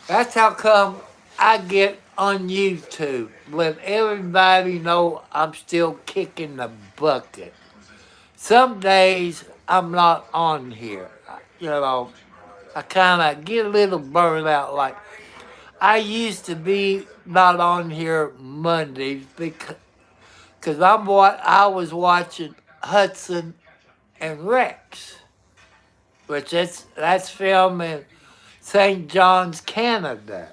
That's how come I get on YouTube. Let everybody know I'm still kicking the bucket. Some days I'm not on here. You know, I kind of get a little burned out. Like, I used to be not on here Mondays because I was watching Hudson and Rex, which that's filmed in St. John's, Canada.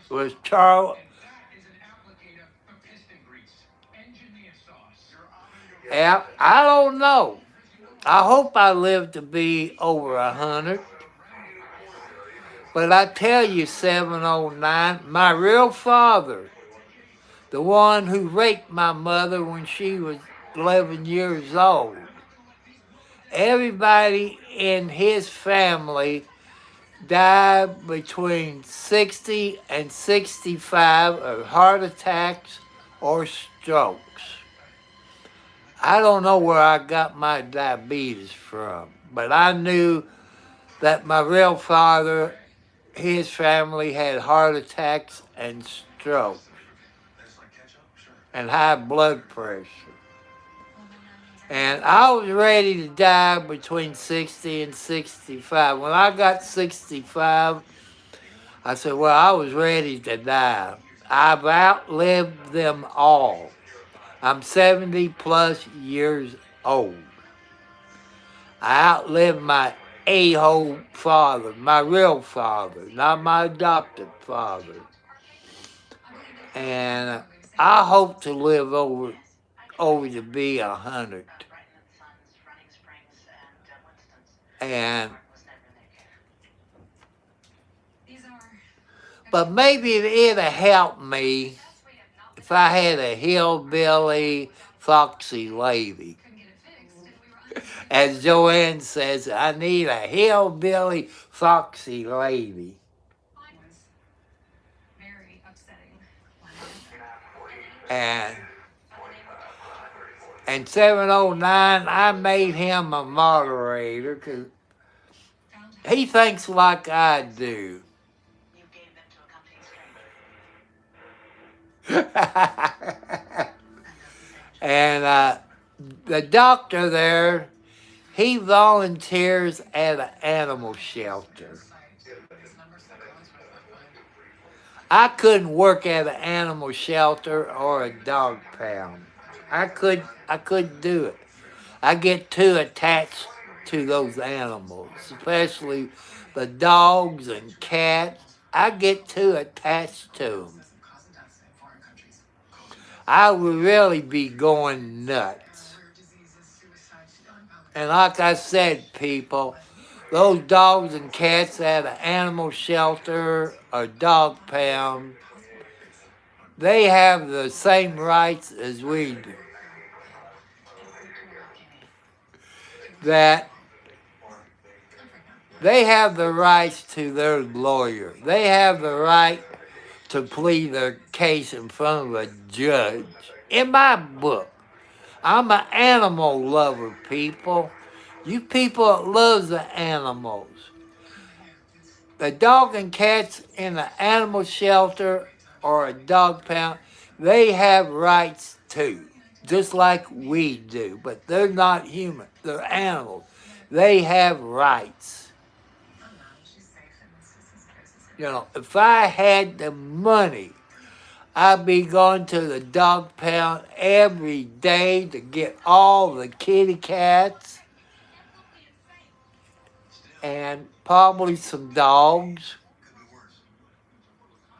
With Charles. Yeah, I don't know. I hope I live to be over 100. But I tell you, 709, my real father, the one who raped my mother when she was 11 years old, everybody in his family died between 60 and 65 of heart attacks or strokes. I don't know where I got my diabetes from, but I knew that my real father, his family had heart attacks and strokes and high blood pressure. And I was ready to die between 60 and 65. When I got 65, I said, well, I was ready to die. I've outlived them all. I'm 70 plus years old. I outlived my a-hole father, my real father, not my adopted father. And I hope to live over to be 100. And but maybe it'll help me if I had a hillbilly foxy lady. As Joanne says, I need a hillbilly foxy lady. upsetting. And 709, I made him a moderator because he thinks like I do. You gave them to a company stranger. And the doctor there, he volunteers at an animal shelter. I couldn't work at an animal shelter or a dog pound. I couldn't do it. I get too attached to those animals, especially the dogs and cats. I get too attached to them. I would really be going nuts. And like I said, people, those dogs and cats at an animal shelter or dog pound, they have the same rights as we do. That they have the rights to their lawyer. They have the right to plead their case in front of a judge. In my book, I'm an animal lover, people. You people that love the animals. The dog and cats in an animal shelter or a dog pound, they have rights too, just like we do. But they're not human. They're animals. They have rights. You know, if I had the money, I'd be going to the dog pound every day to get all the kitty cats and probably some dogs.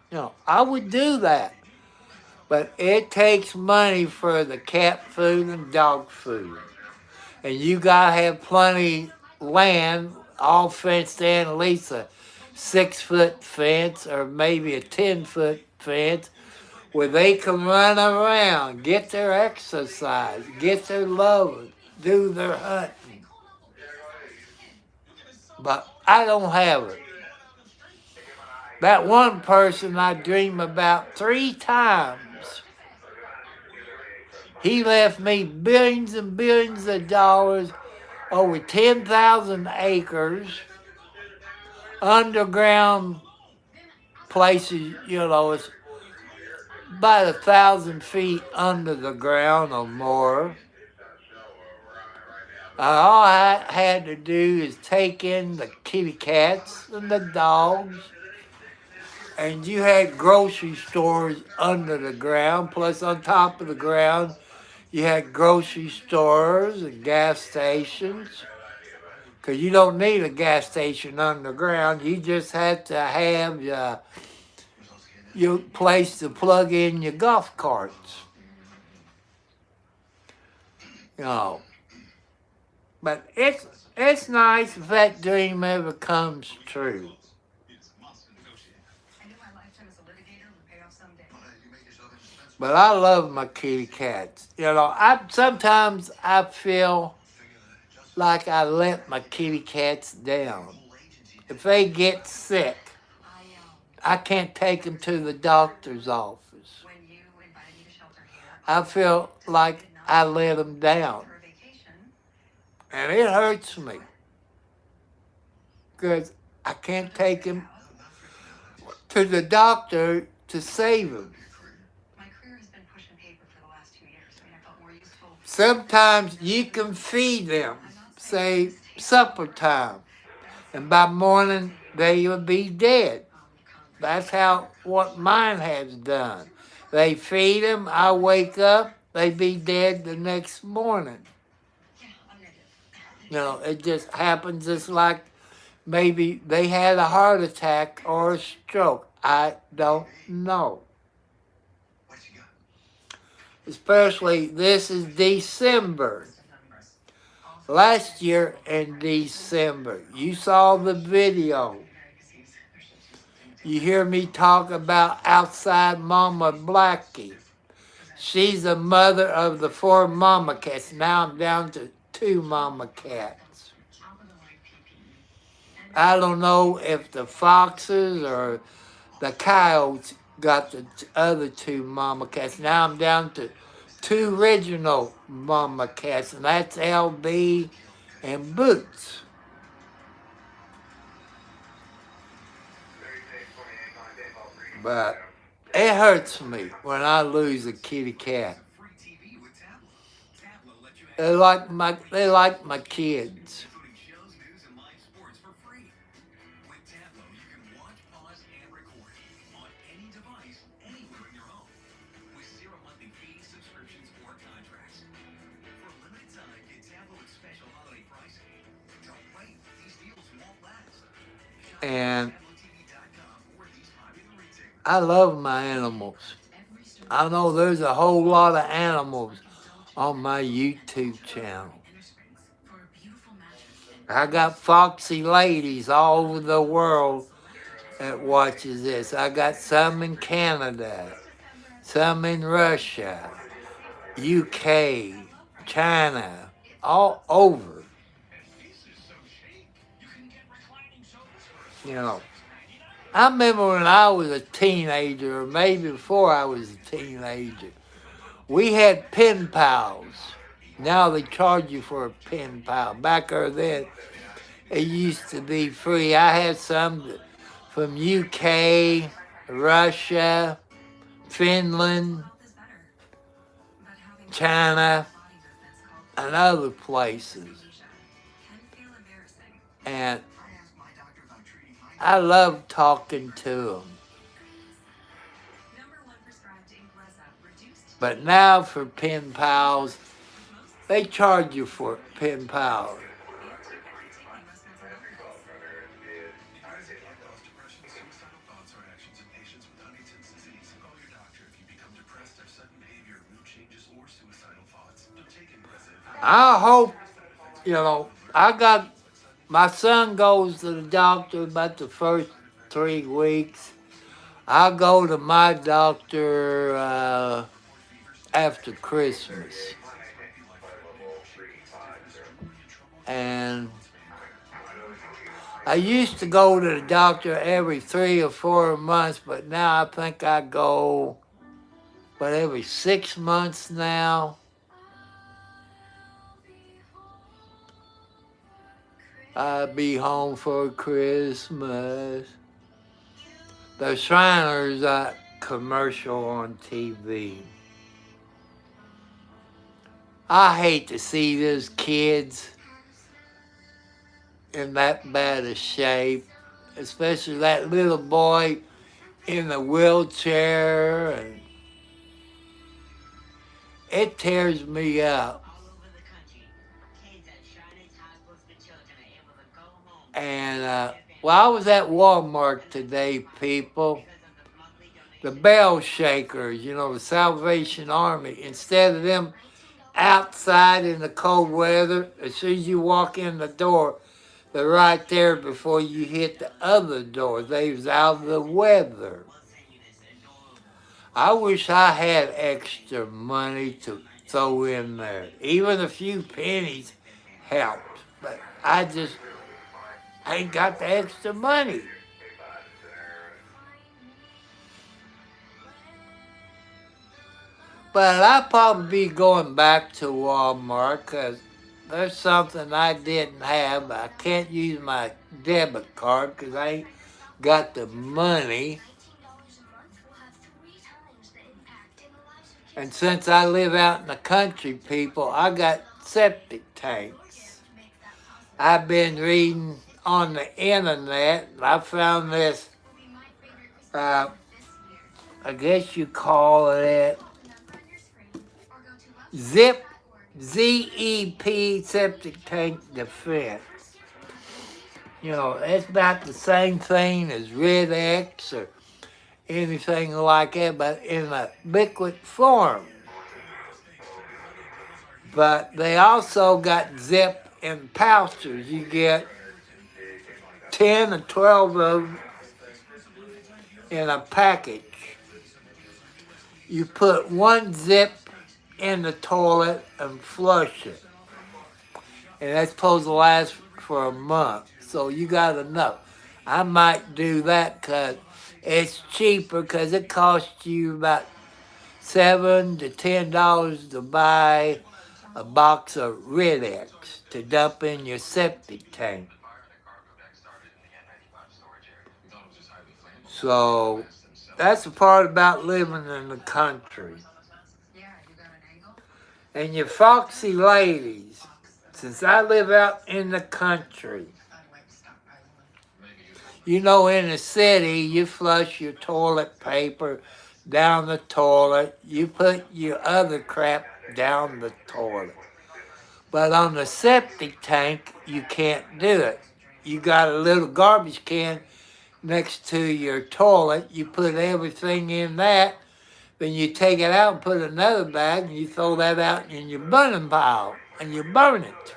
You know, I would do that. But it takes money for the cat food and dog food. And you gotta have plenty land, all fenced in, at least a 6-foot fence or maybe a 10-foot fence where they can run around, get their exercise, get their love, do their hunting. But I don't have it. That one person I dream about 3 times, he left me billions and billions of dollars, over 10,000 acres, underground places, you know, it's about 1,000 feet under the ground or more. All I had to do is take in the kitty cats and the dogs, and you had grocery stores under the ground, plus on top of the ground, you had grocery stores and gas stations. Because you don't need a gas station underground. You just have to have your place to plug in your golf carts. You know. But it's nice if that dream ever comes true. But I love my kitty cats. You know, sometimes I feel like I let my kitty cats down. If they get sick, I can't take them to the doctor's office. I feel like I let them down. And it hurts me. Because I can't take them to the doctor to save them. Sometimes you can feed them, say, supper time, and by morning they will be dead. That's what mine has done. They feed them, I wake up, they be dead the next morning. You know, it just happens just like maybe they had a heart attack or a stroke. I don't know. Especially, this is December. Last year in December, you saw the video. You hear me talk about outside Mama Blackie. She's the mother of the 4 mama cats. Now I'm down to 2 mama cats. I don't know if the foxes or the coyotes got the other two mama cats. Now I'm down to two original mama cats, and that's LB and Boots. But it hurts me when I lose a kitty cat. They like my kids. And I love my animals. I know there's a whole lot of animals on my YouTube channel. I got foxy ladies all over the world that watches this. I got some in Canada, some in Russia, UK, China, all over. You know, I remember when I was a teenager, or maybe before I was a teenager, we had pen pals. Now they charge you for a pen pal. Back then, it used to be free. I had some from UK, Russia, Finland, China, and other places. And I love talking to them. But now for pen pals, they charge you for pen pals. I hope, my son goes to the doctor about the first 3 weeks. I'll go to my doctor after Christmas. And I used to go to the doctor every 3 or 4 months, but now I think I go, every 6 months now. I'll be home for Christmas. The Shriners commercial on TV. I hate to see those kids in that bad a shape, especially that little boy in the wheelchair, and it tears me up. And I was at Walmart today, people. The bell shakers, the Salvation Army, instead of them outside in the cold weather, as soon as you walk in the door, they're right there before you hit the other door. They was out of the weather. I wish I had extra money to throw in there. Even a few pennies helped. But I just ain't got the extra money. But I'll probably be going back to Walmart because there's something I didn't have. I can't use my debit card because I ain't got the money. And since I live out in the country, people, I got septic tanks. I've been reading on the internet, and I found this, I guess you call it ZEP septic tank defense. It's about the same thing as Red X or anything like that, but in a liquid form. But they also got zip in pouches. You get 10 or 12 of them in a package. You put one zip in the toilet and flush it. And that's supposed to last for a month. So you got enough. I might do that because it's cheaper because it costs you about $7 to $10 to buy a box of Rid-X to dump in your septic tank. So that's the part about living in the country. And you foxy ladies, since I live out in the country, you know, in the city, you flush your toilet paper down the toilet. You put your other crap down the toilet. But on the septic tank, you can't do it. You got a little garbage can next to your toilet. You put everything in that. Then you take it out and put another bag, and you throw that out in your burning pile, and you burn it.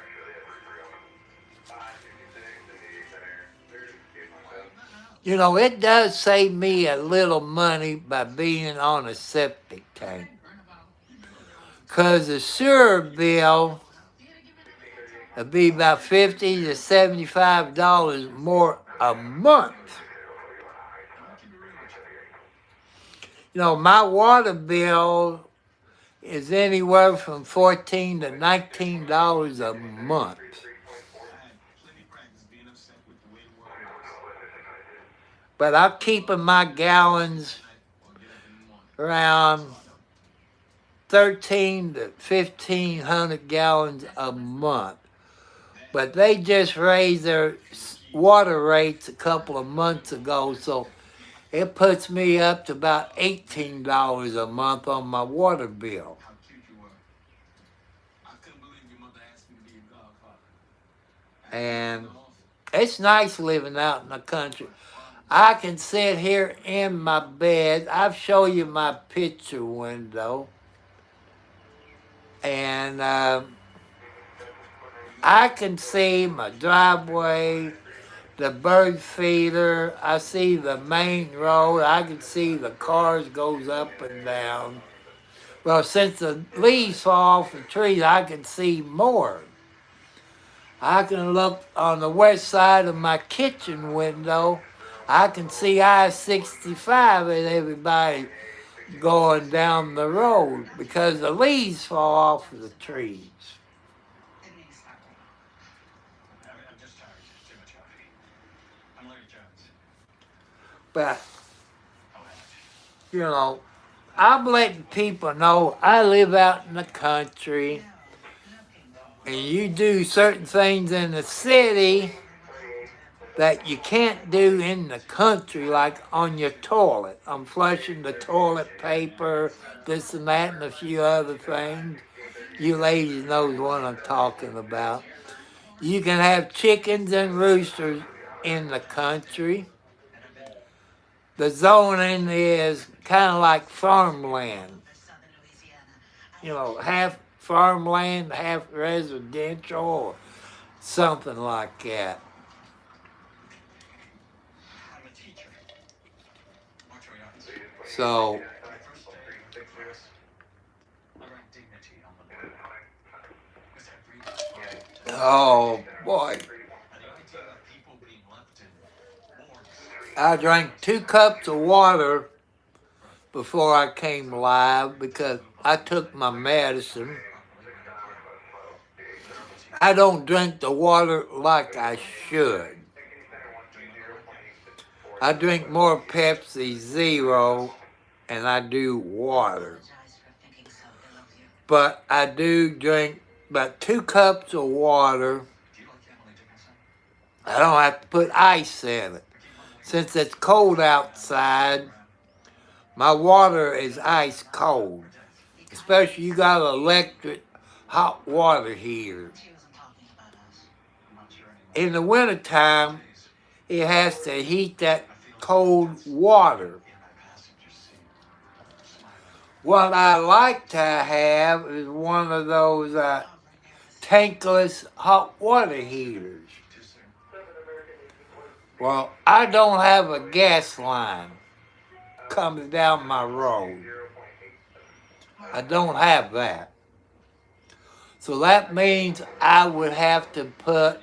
You know, it does save me a little money by being on a septic tank. Because the sewer bill would be about $50 to $75 more a month. You know, my water bill is anywhere from $14 to $19 a month. But I'm keeping my gallons around 1,300 to 1,500 gallons a month. But they just raised their water rates a couple of months ago, so it puts me up to about $18 a month on my water bill. And it's nice living out in the country. I can sit here in my bed. I'll show you my picture window. And I can see my driveway, the bird feeder. I see the main road. I can see the cars goes up and down. Well, since the leaves fall off the trees, I can see more. I can look on the west side of my kitchen window. I can see I-65 and everybody going down the road because the leaves fall off of the trees. But, you know, I'm letting people know I live out in the country, and you do certain things in the city that you can't do in the country, like on your toilet. I'm flushing the toilet paper, this and that, and a few other things. You ladies know what I'm talking about. You can have chickens and roosters in the country. The zoning is kind of like farmland. You know, half farmland, half residential, or something like that. So, oh boy. I drank 2 cups of water before I came live because I took my medicine. I don't drink the water like I should. I drink more Pepsi Zero than I do water. But I do drink about 2 cups of water. I don't have to put ice in it. Since it's cold outside, my water is ice cold. Especially you got an electric hot water heater. In the wintertime, it has to heat that cold water. What I like to have is one of those tankless hot water heaters. Well, I don't have a gas line coming down my road. I don't have that. So that means I would have to put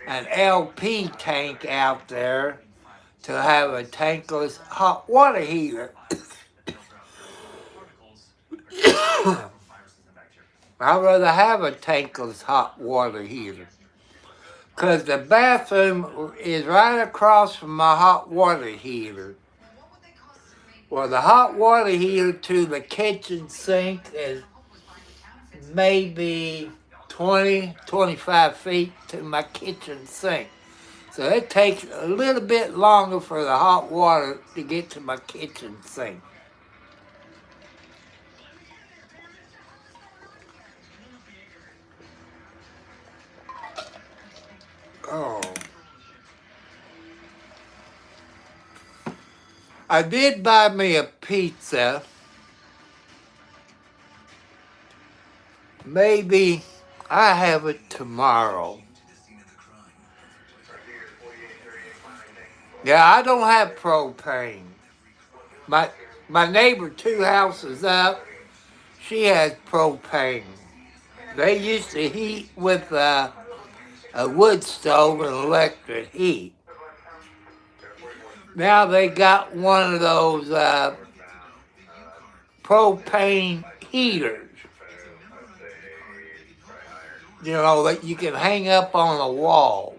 an LP tank out there to have a tankless hot water heater. I'd rather have a tankless hot water heater. Because the bathroom is right across from my hot water heater. Well, the hot water heater to the kitchen sink is maybe 20, 25 feet to my kitchen sink. So it takes a little bit longer for the hot water to get to my kitchen sink. Oh. I did buy me a pizza. Maybe I have it tomorrow. Yeah, I don't have propane. My neighbor 2 houses up, she has propane. They used to heat with a wood stove and electric heat. Now they got one of those propane heaters, that you can hang up on a wall.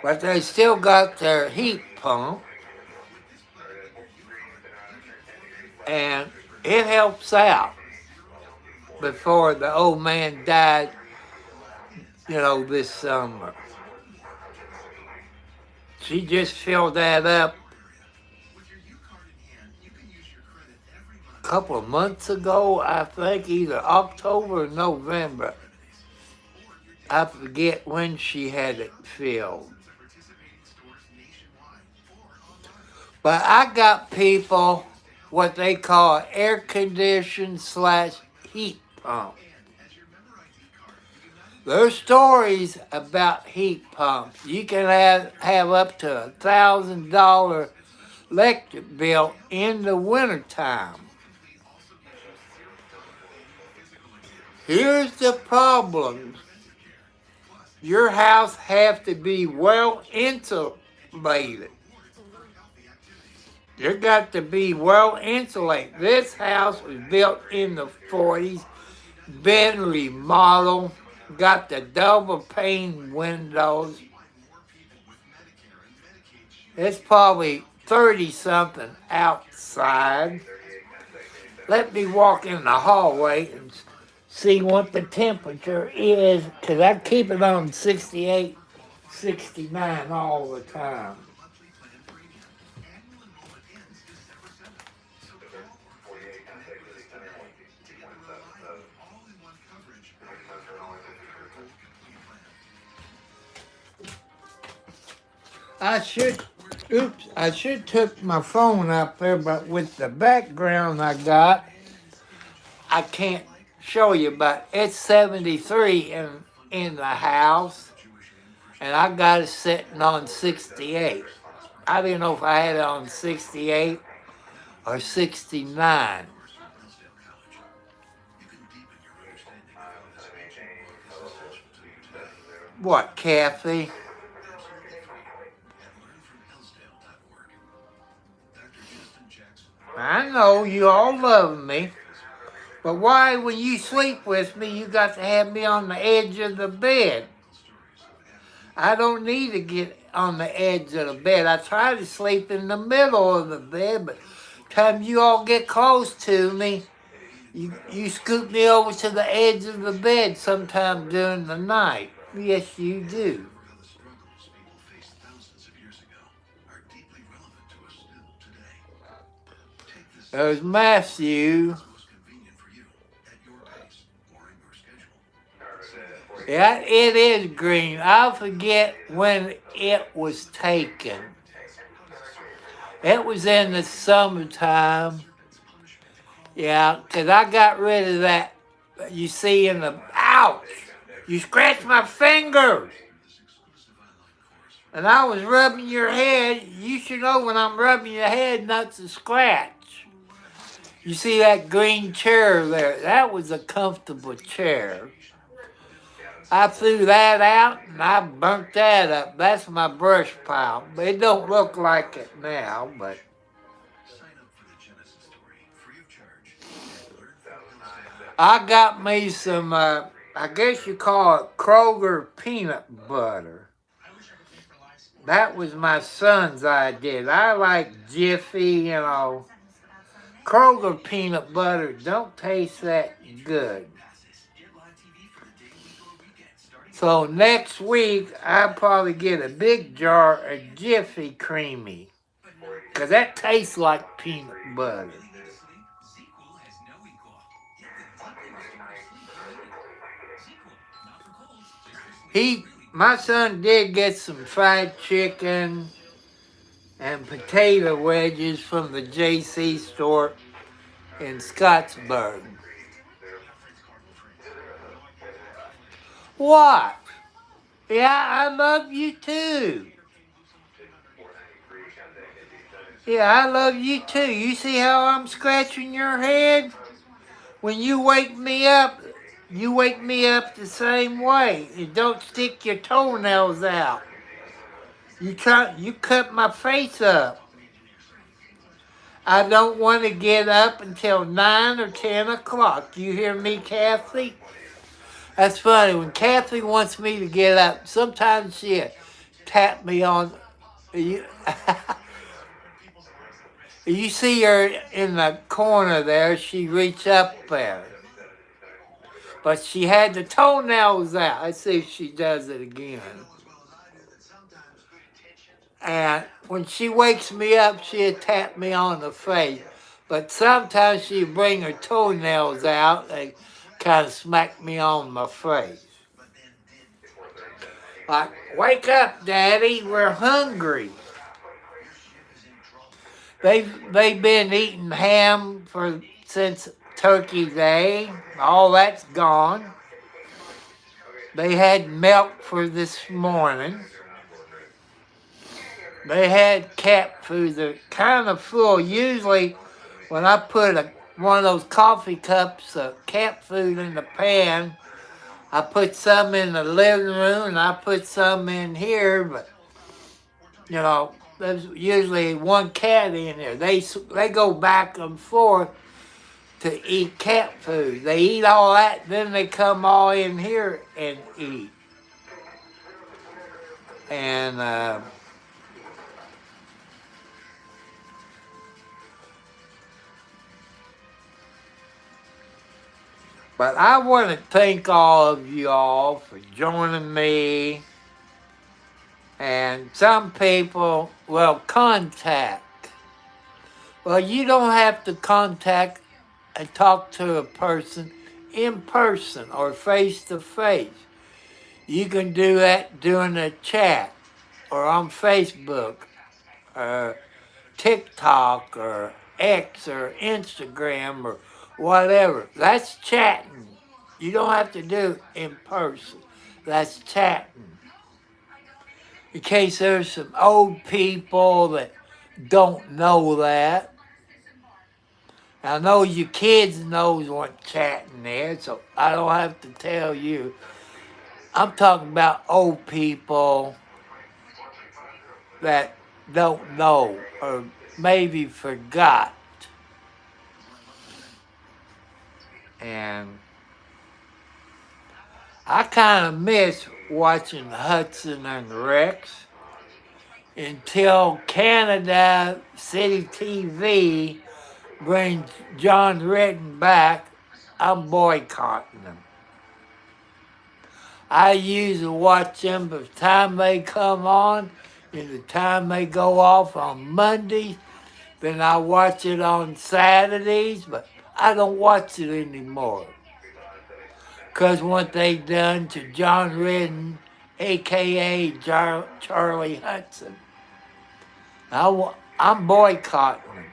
But they still got their heat pump, and it helps out. Before the old man died, this summer. She just filled that up a couple of months ago, I think, either October or November. I forget when she had it filled. But I got people what they call air condition / heat pump. There's stories about heat pumps. You can have up to $1,000 electric bill in the wintertime. Here's the problem. Your house have to be well insulated. You got to be well insulated. This house was built in the 40s, been remodeled, got the double pane windows. It's probably 30-something outside. Let me walk in the hallway and see what the temperature is, because I keep it on 68, 69 all the time. I should took my phone up there, but with the background I got, I can't show you, but it's 73 in the house, and I got it sitting on 68. I didn't know if I had it on 68 or 69. What, Kathy? I know you all love me, but why, when you sleep with me, you got to have me on the edge of the bed? I don't need to get on the edge of the bed. I try to sleep in the middle of the bed, but time you all get close to me, you scoot me over to the edge of the bed sometime during the night. Yes, you do. There's Matthew. Yeah, it is green. I forget when it was taken. It was in the summertime. Yeah, because I got rid of that, you see in the, ouch! You scratched my fingers! And I was rubbing your head. You should know when I'm rubbing your head not to scratch. You see that green chair there? That was a comfortable chair. I threw that out and I burnt that up. That's my brush pile. But it don't look like it now, but I got me some, I guess you call it Kroger peanut butter. That was my son's idea. I like Jiffy, Kroger peanut butter don't taste that good. So next week, I'll probably get a big jar of Jiffy Creamy. Because that tastes like peanut butter. My son did get some fried chicken and potato wedges from the JC store in Scottsburg. What? Yeah, I love you too. Yeah, I love you too. You see how I'm scratching your head? When you wake me up the same way. You don't stick your toenails out. You cut my face up. I don't want to get up until 9 or 10 o'clock. You hear me, Kathy? That's funny. When Kathy wants me to get up, sometimes she'll tap me on. You see her in the corner there. She reached up there. But she had the toenails out. Let's see if she does it again. And when she wakes me up, she'll tap me on the face. But sometimes she'll bring her toenails out and kind of smack me on my face. Like, wake up, Daddy, we're hungry. They've been eating ham since Turkey Day. All that's gone. They had milk for this morning. They had cat food. They're kind of full. Usually, when I put one of those coffee cups of cat food in the pan, I put some in the living room and I put some in here. But, there's usually one cat in there. They go back and forth to eat cat food. They eat all that, then they come all in here and eat. And but I want to thank all of you all for joining me. And some people will contact. Well, you don't have to contact and talk to a person in person or face to face. You can do that during a chat or on Facebook or TikTok or X or Instagram or whatever. That's chatting. You don't have to do it in person. That's chatting. In case there's some old people that don't know that. I know you kids knows what chatting is, so I don't have to tell you. I'm talking about old people that don't know or maybe forgot. And I kind of miss watching Hudson and Rex until Canada City TV brings John Redden back. I'm boycotting them. I usually watch them by the time they come on and the time they go off on Mondays. Then I watch it on Saturdays, but I don't watch it anymore. Because what they done to John Redden, a.k.a. Charlie Hudson. I'm boycotting them.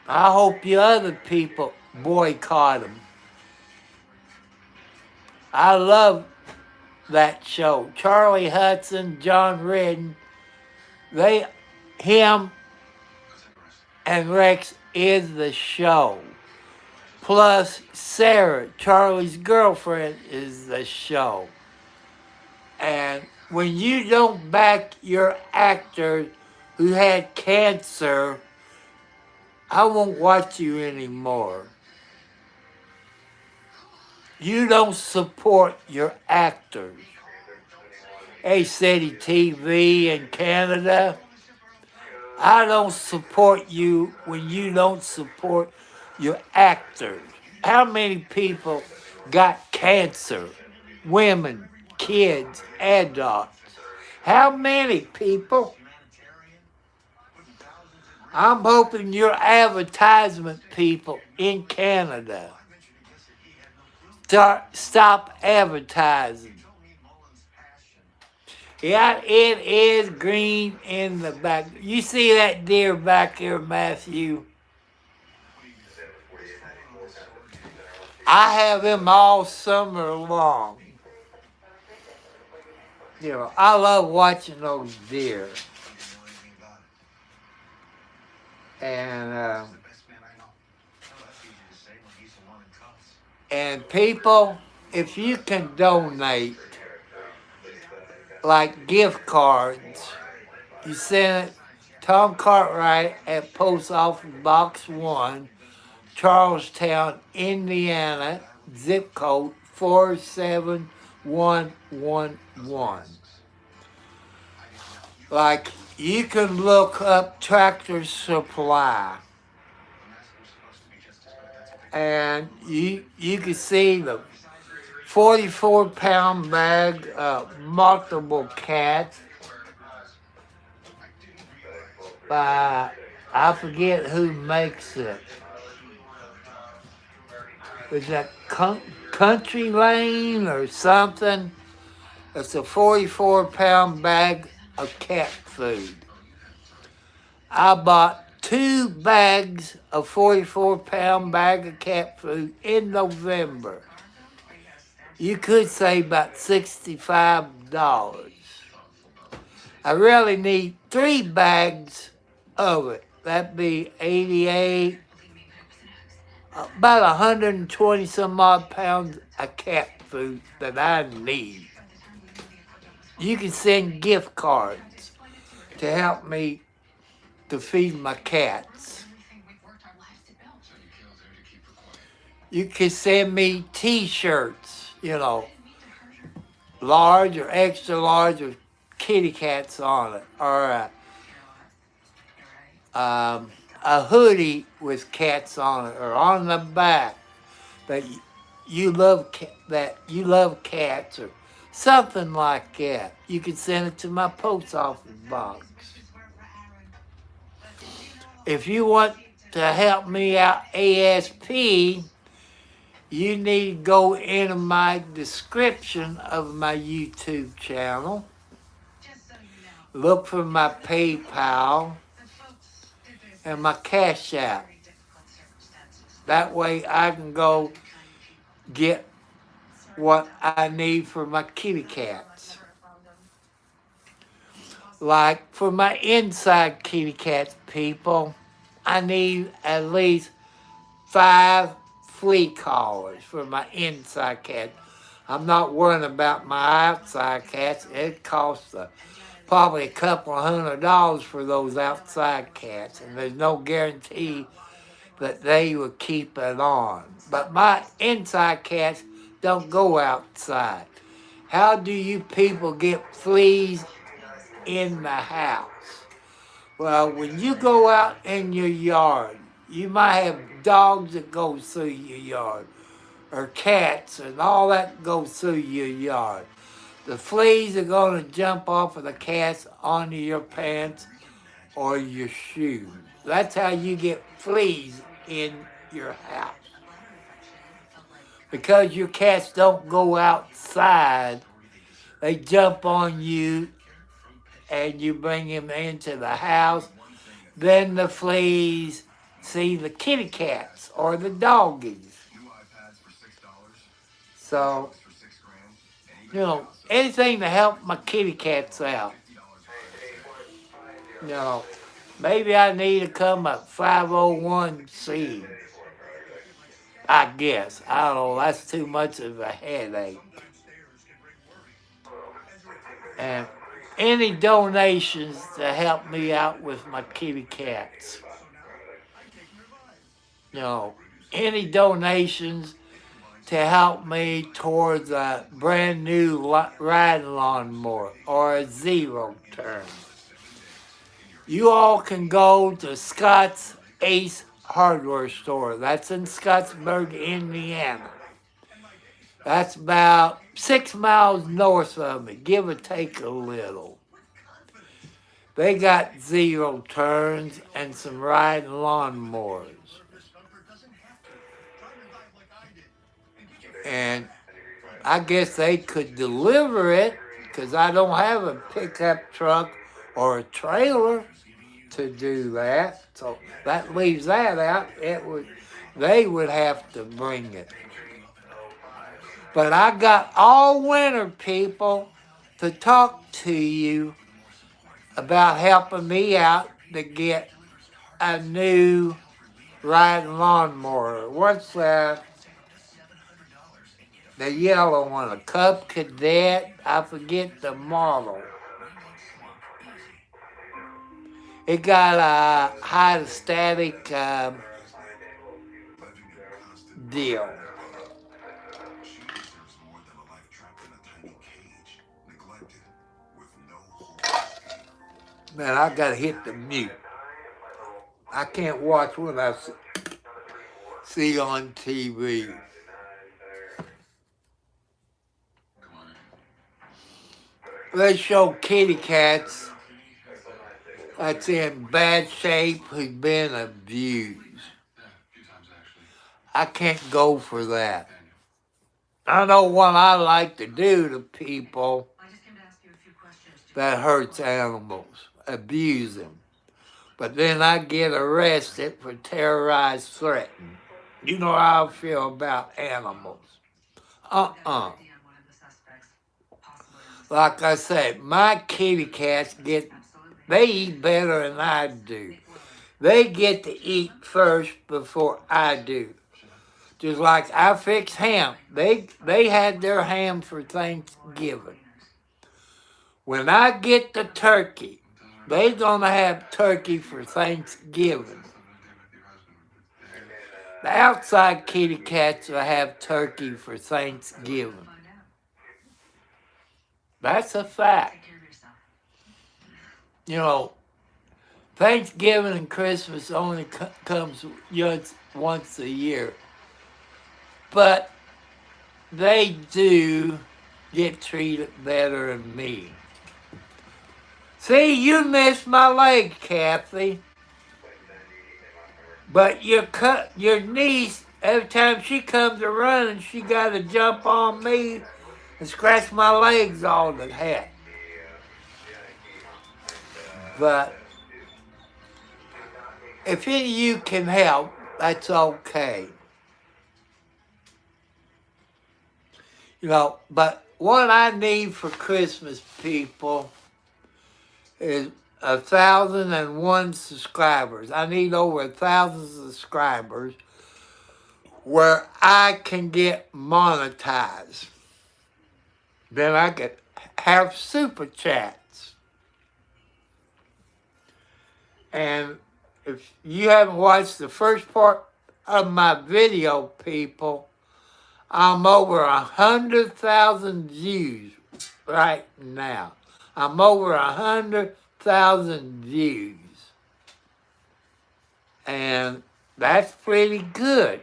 I hope you other people boycott them. I love that show. Charlie Hudson, John Redden, him and Rex is the show. plus Sarah, Charlie's girlfriend, is the show. And when you don't back your actor who had cancer, I won't watch you anymore. You don't support your actors. Hey, City TV in Canada, I don't support you when you don't support your actors. How many people got cancer? Women, kids, adults. How many people? I'm hoping your advertisement people in Canada stop advertising. Yeah, it is green in the back. You see that deer back here, Matthew? I have him all summer long. You know, I love watching those deer. And people, if you can donate, like gift cards, you send it Tom Cartwright at Post Office Box 1, Charlestown, Indiana, zip code 47111. Like, you can look up Tractor Supply, and you can see the 44-pound bag of multiple cats by, I forget who makes it. Is that Country Lane or something? It's a 44-pound bag of cat food. I bought 2 bags of 44-pound bag of cat food in November. You could save about $65. I really need 3 bags of it. That'd be 88, about 120 some odd pounds of cat food that I need. You can send gift cards to help me to feed my cats. You can send me t-shirts, you know, large or extra large with kitty cats on it, or a hoodie with cats on it, or on the back that you love you love cats, or something like that. You can send it to my post office box. If you want to help me out ASP, you need to go into my description of my YouTube channel. Look for my PayPal and my Cash App. That way I can go get what I need for my kitty cats. Like for my inside kitty cats, people, I need at least 5 flea collars for my inside cats. I'm not worrying about my outside cats. It costs probably a couple of $100 for those outside cats, and there's no guarantee that they will keep it on. But my inside cats don't go outside. How do you people get fleas in the house? Well, when you go out in your yard, you might have dogs that go through your yard, or cats, and all that goes through your yard. The fleas are going to jump off of the cats onto your pants or your shoes. That's how you get fleas in your house. Because your cats don't go outside, they jump on you and you bring them into the house. Then the fleas see the kitty cats or the doggies. So, you know, anything to help my kitty cats out. You know, maybe I need to come a 501c. I guess. I don't know. That's too much of a headache. And any donations to help me out with my kitty cats. You know, any donations to help me towards a brand new riding lawnmower or a zero turn. You all can go to Scott's Ace Hardware Store. That's in Scottsburg, Indiana. That's about 6 miles north of me, give or take a little. They got zero turns and some riding lawnmowers. And I guess they could deliver it because I don't have a pickup truck or a trailer to do that. So that leaves that out. They would have to bring it. But I got all winter, people, to talk to you about helping me out to get a new riding lawnmower. What's that? The yellow one, a Cub Cadet. I forget the model. It got a hydrostatic deal. Man, I gotta hit the mute. I can't watch what I see on TV. They show kitty cats that's in bad shape who's been abused. I can't go for that. I know what I like to do to people that hurts animals, abuse them. But then I get arrested for terrorized threatening. You know how I feel about animals. Like I said, my kitty cats they eat better than I do. They get to eat first before I do. Just like I fix ham. They had their ham for Thanksgiving. When I get the turkey, they gonna have turkey for Thanksgiving. The outside kitty cats will have turkey for Thanksgiving. That's a fact. You know, Thanksgiving and Christmas only comes just once a year. But they do get treated better than me. See, you missed my leg, Kathy. But your niece, every time she comes to running, she got to jump on me and scratch my legs all the heck. But if any of you can help, that's okay. You know, but what I need for Christmas, people, is 1,001 subscribers. I need over 1,000 subscribers where I can get monetized. Then I could have super chats. And if you haven't watched the first part of my video, people, I'm over 100,000 views right now. I'm over 100,000 views. And that's pretty good.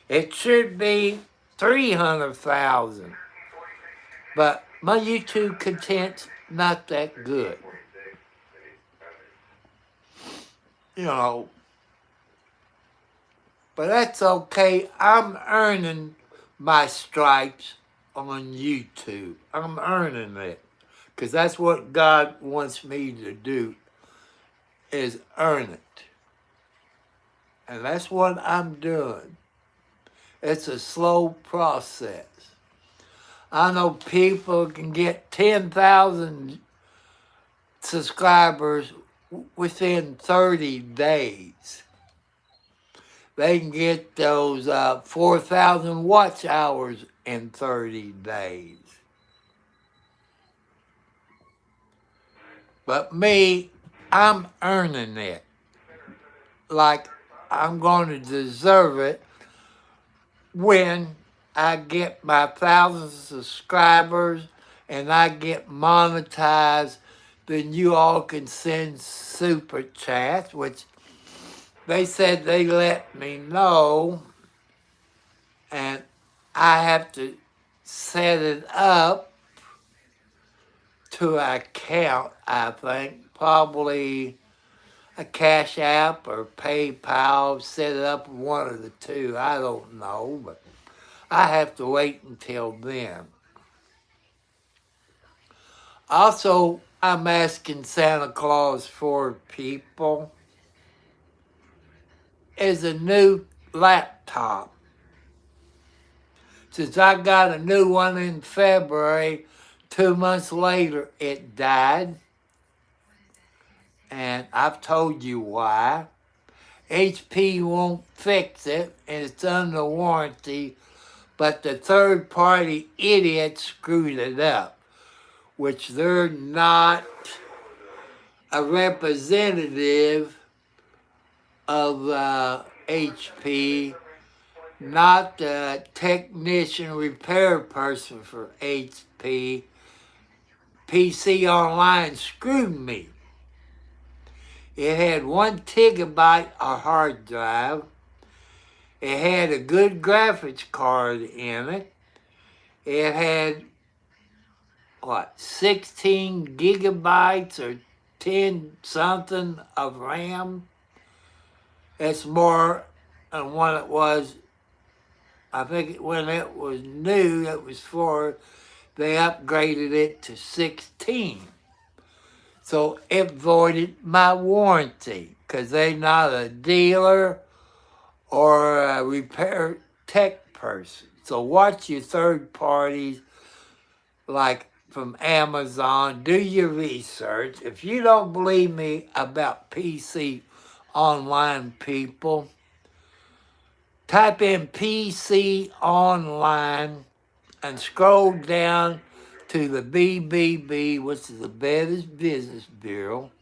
It should be 300,000. But my YouTube content's not that good. You know, but that's okay. I'm earning my stripes on YouTube. I'm earning it. Because that's what God wants me to do, is earn it. And that's what I'm doing. It's a slow process. I know people can get 10,000 subscribers within 30 days. they can get those 4,000 watch hours in 30 days. But me, I'm earning it. Like I'm going to deserve it when I get my 1,000 subscribers and I get monetized. Then you all can send super chats, which they said they let me know, and I have to set it up to an account, I think, probably a Cash App or PayPal, set it up one of the two, I don't know, but I have to wait until then. Also, I'm asking Santa Claus for people is a new laptop. Since I got a new one in February, 2 months later it died. And I've told you why. HP won't fix it, and it's under warranty, but the third-party idiot screwed it up, which they're not a representative of HP, not the technician repair person for HP. PC Online screwed me. It had 1 gigabyte of hard drive. It had a good graphics card in it. It had, 16 gigabytes or 10 something of RAM. It's more than what it was. I think when it was new, it was 4. They upgraded it to 16. So it voided my warranty because they're not a dealer or a repair tech person. So watch your third parties like from Amazon. Do your research. If you don't believe me about PC Online people, type in PC Online and scroll down to the BBB, which is the Better Business Bureau.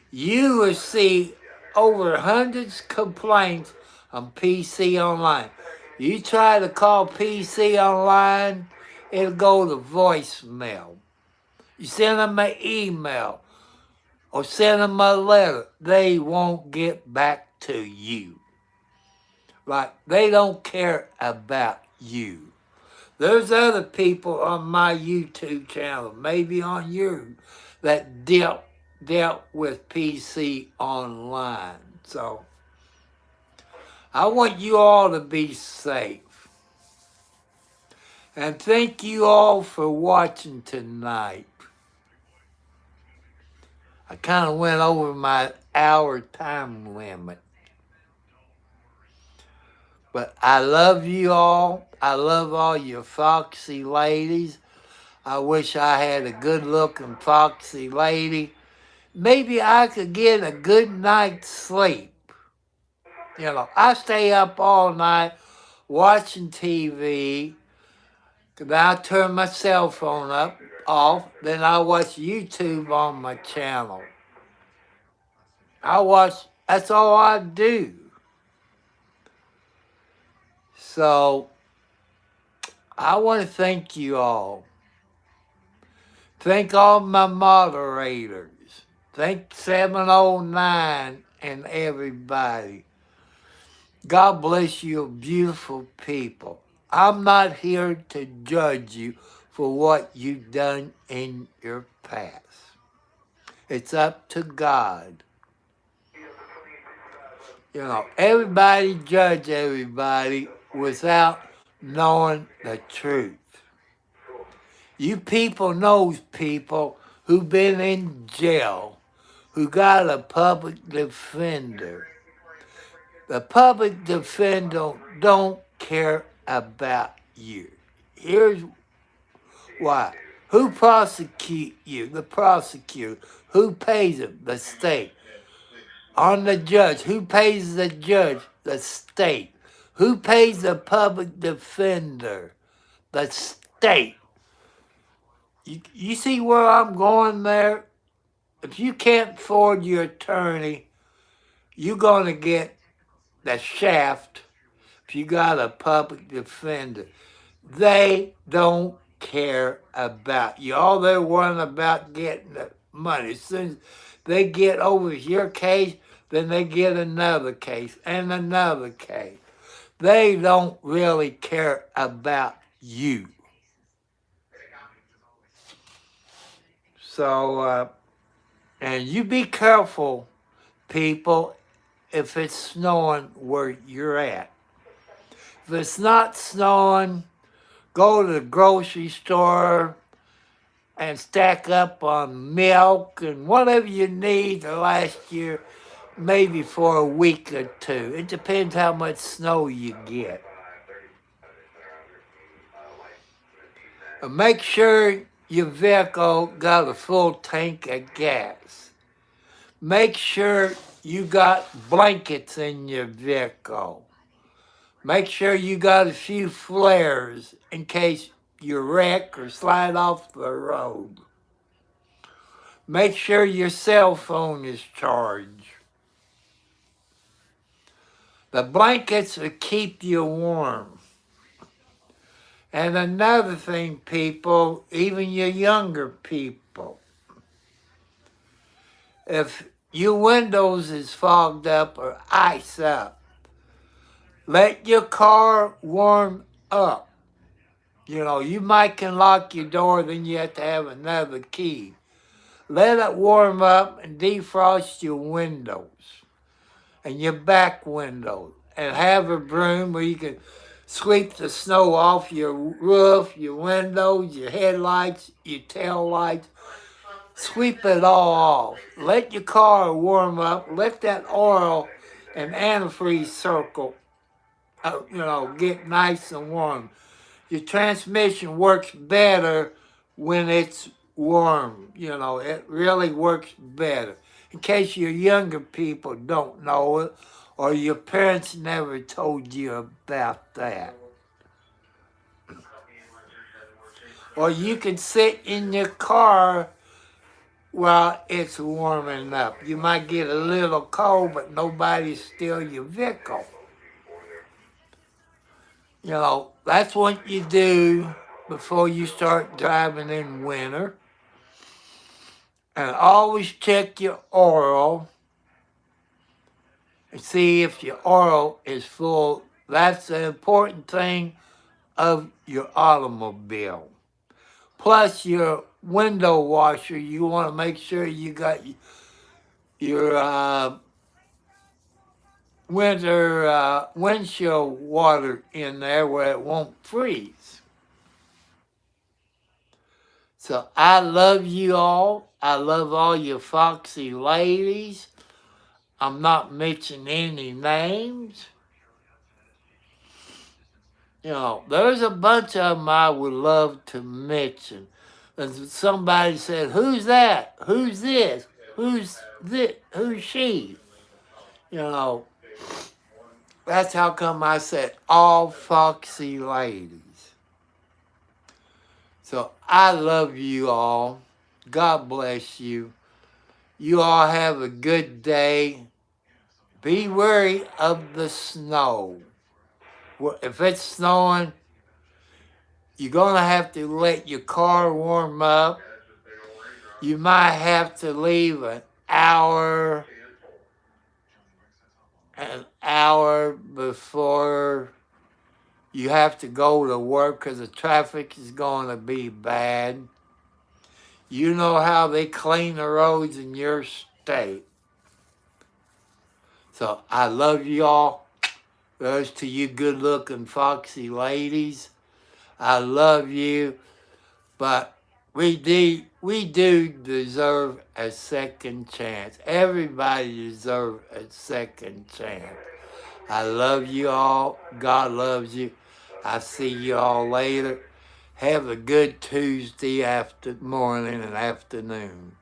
You will see over hundreds of complaints on PC Online. You try to call PC Online, it'll go to voicemail. You send them an email or send them a letter, they won't get back to you. Like, they don't care about you. There's other people on my YouTube channel, maybe on yours, that dealt with PC Online. So, I want you all to be safe. And thank you all for watching tonight. I kind of went over my hour time limit. But I love you all. I love all you foxy ladies. I wish I had a good-looking foxy lady. Maybe I could get a good night's sleep. You know, I stay up all night watching TV. Then I turn my cell phone off. Then I watch YouTube on my channel. That's all I do. So, I want to thank you all. Thank all my moderators. Thank 709 and everybody. God bless you, beautiful people. I'm not here to judge you for what you've done in your past. It's up to God. You know, everybody judge everybody without knowing the truth. You people knows people who've been in jail, who got a public defender. The public defender don't care about you. Here's why. Who prosecute you? The prosecutor. Who pays him? The state. On the judge. Who pays the judge? The state. Who pays the public defender? The state. You see where I'm going there? If you can't afford your attorney, you're going to get the shaft if you got a public defender. They don't care about you. All they're worrying about getting the money. As soon as they get over your case, then they get another case and another case. They don't really care about you. So, and you be careful, people, if it's snowing where you're at. If it's not snowing, go to the grocery store and stack up on milk and whatever you need to last you maybe for a week or two. It depends how much snow you get. Make sure your vehicle got a full tank of gas. Make sure you got blankets in your vehicle. Make sure you got a few flares in case you wreck or slide off the road. Make sure your cell phone is charged. The blankets will keep you warm. And another thing, people, even your younger people, if your windows is fogged up or ice up, let your car warm up. You know, you might can lock your door, then you have to have another key. Let it warm up and defrost your windows and your back windows. And have a broom where you can sweep the snow off your roof, your windows, your headlights, your tail lights. Sweep it all off. Let your car warm up. Let that oil and antifreeze circle, get nice and warm. Your transmission works better when it's warm. It really works better. In case your younger people don't know it, or your parents never told you about that. Or you can sit in your car while it's warming up. You might get a little cold, but nobody steal your vehicle. That's what you do before you start driving in winter. And always check your oil and see if your oil is full. That's the important thing of your automobile. Plus your window washer, you want to make sure you got your winter windshield water in there where it won't freeze. So I love you all. I love all you foxy ladies. I'm not mentioning any names. There's a bunch of them I would love to mention. And somebody said, who's that? Who's this? Who's this? Who's she? That's how come I said all foxy ladies. So I love you all. God bless you. You all have a good day. Be wary of the snow. If it's snowing, you're going to have to let your car warm up. You might have to leave an hour before you have to go to work because the traffic is going to be bad. You know how they clean the roads in your state. So I love you all. Those to you good-looking foxy ladies. I love you, but we do deserve a second chance. Everybody deserves a second chance. I love you all. God loves you. I'll see you all later. Have a good Tuesday morning and afternoon.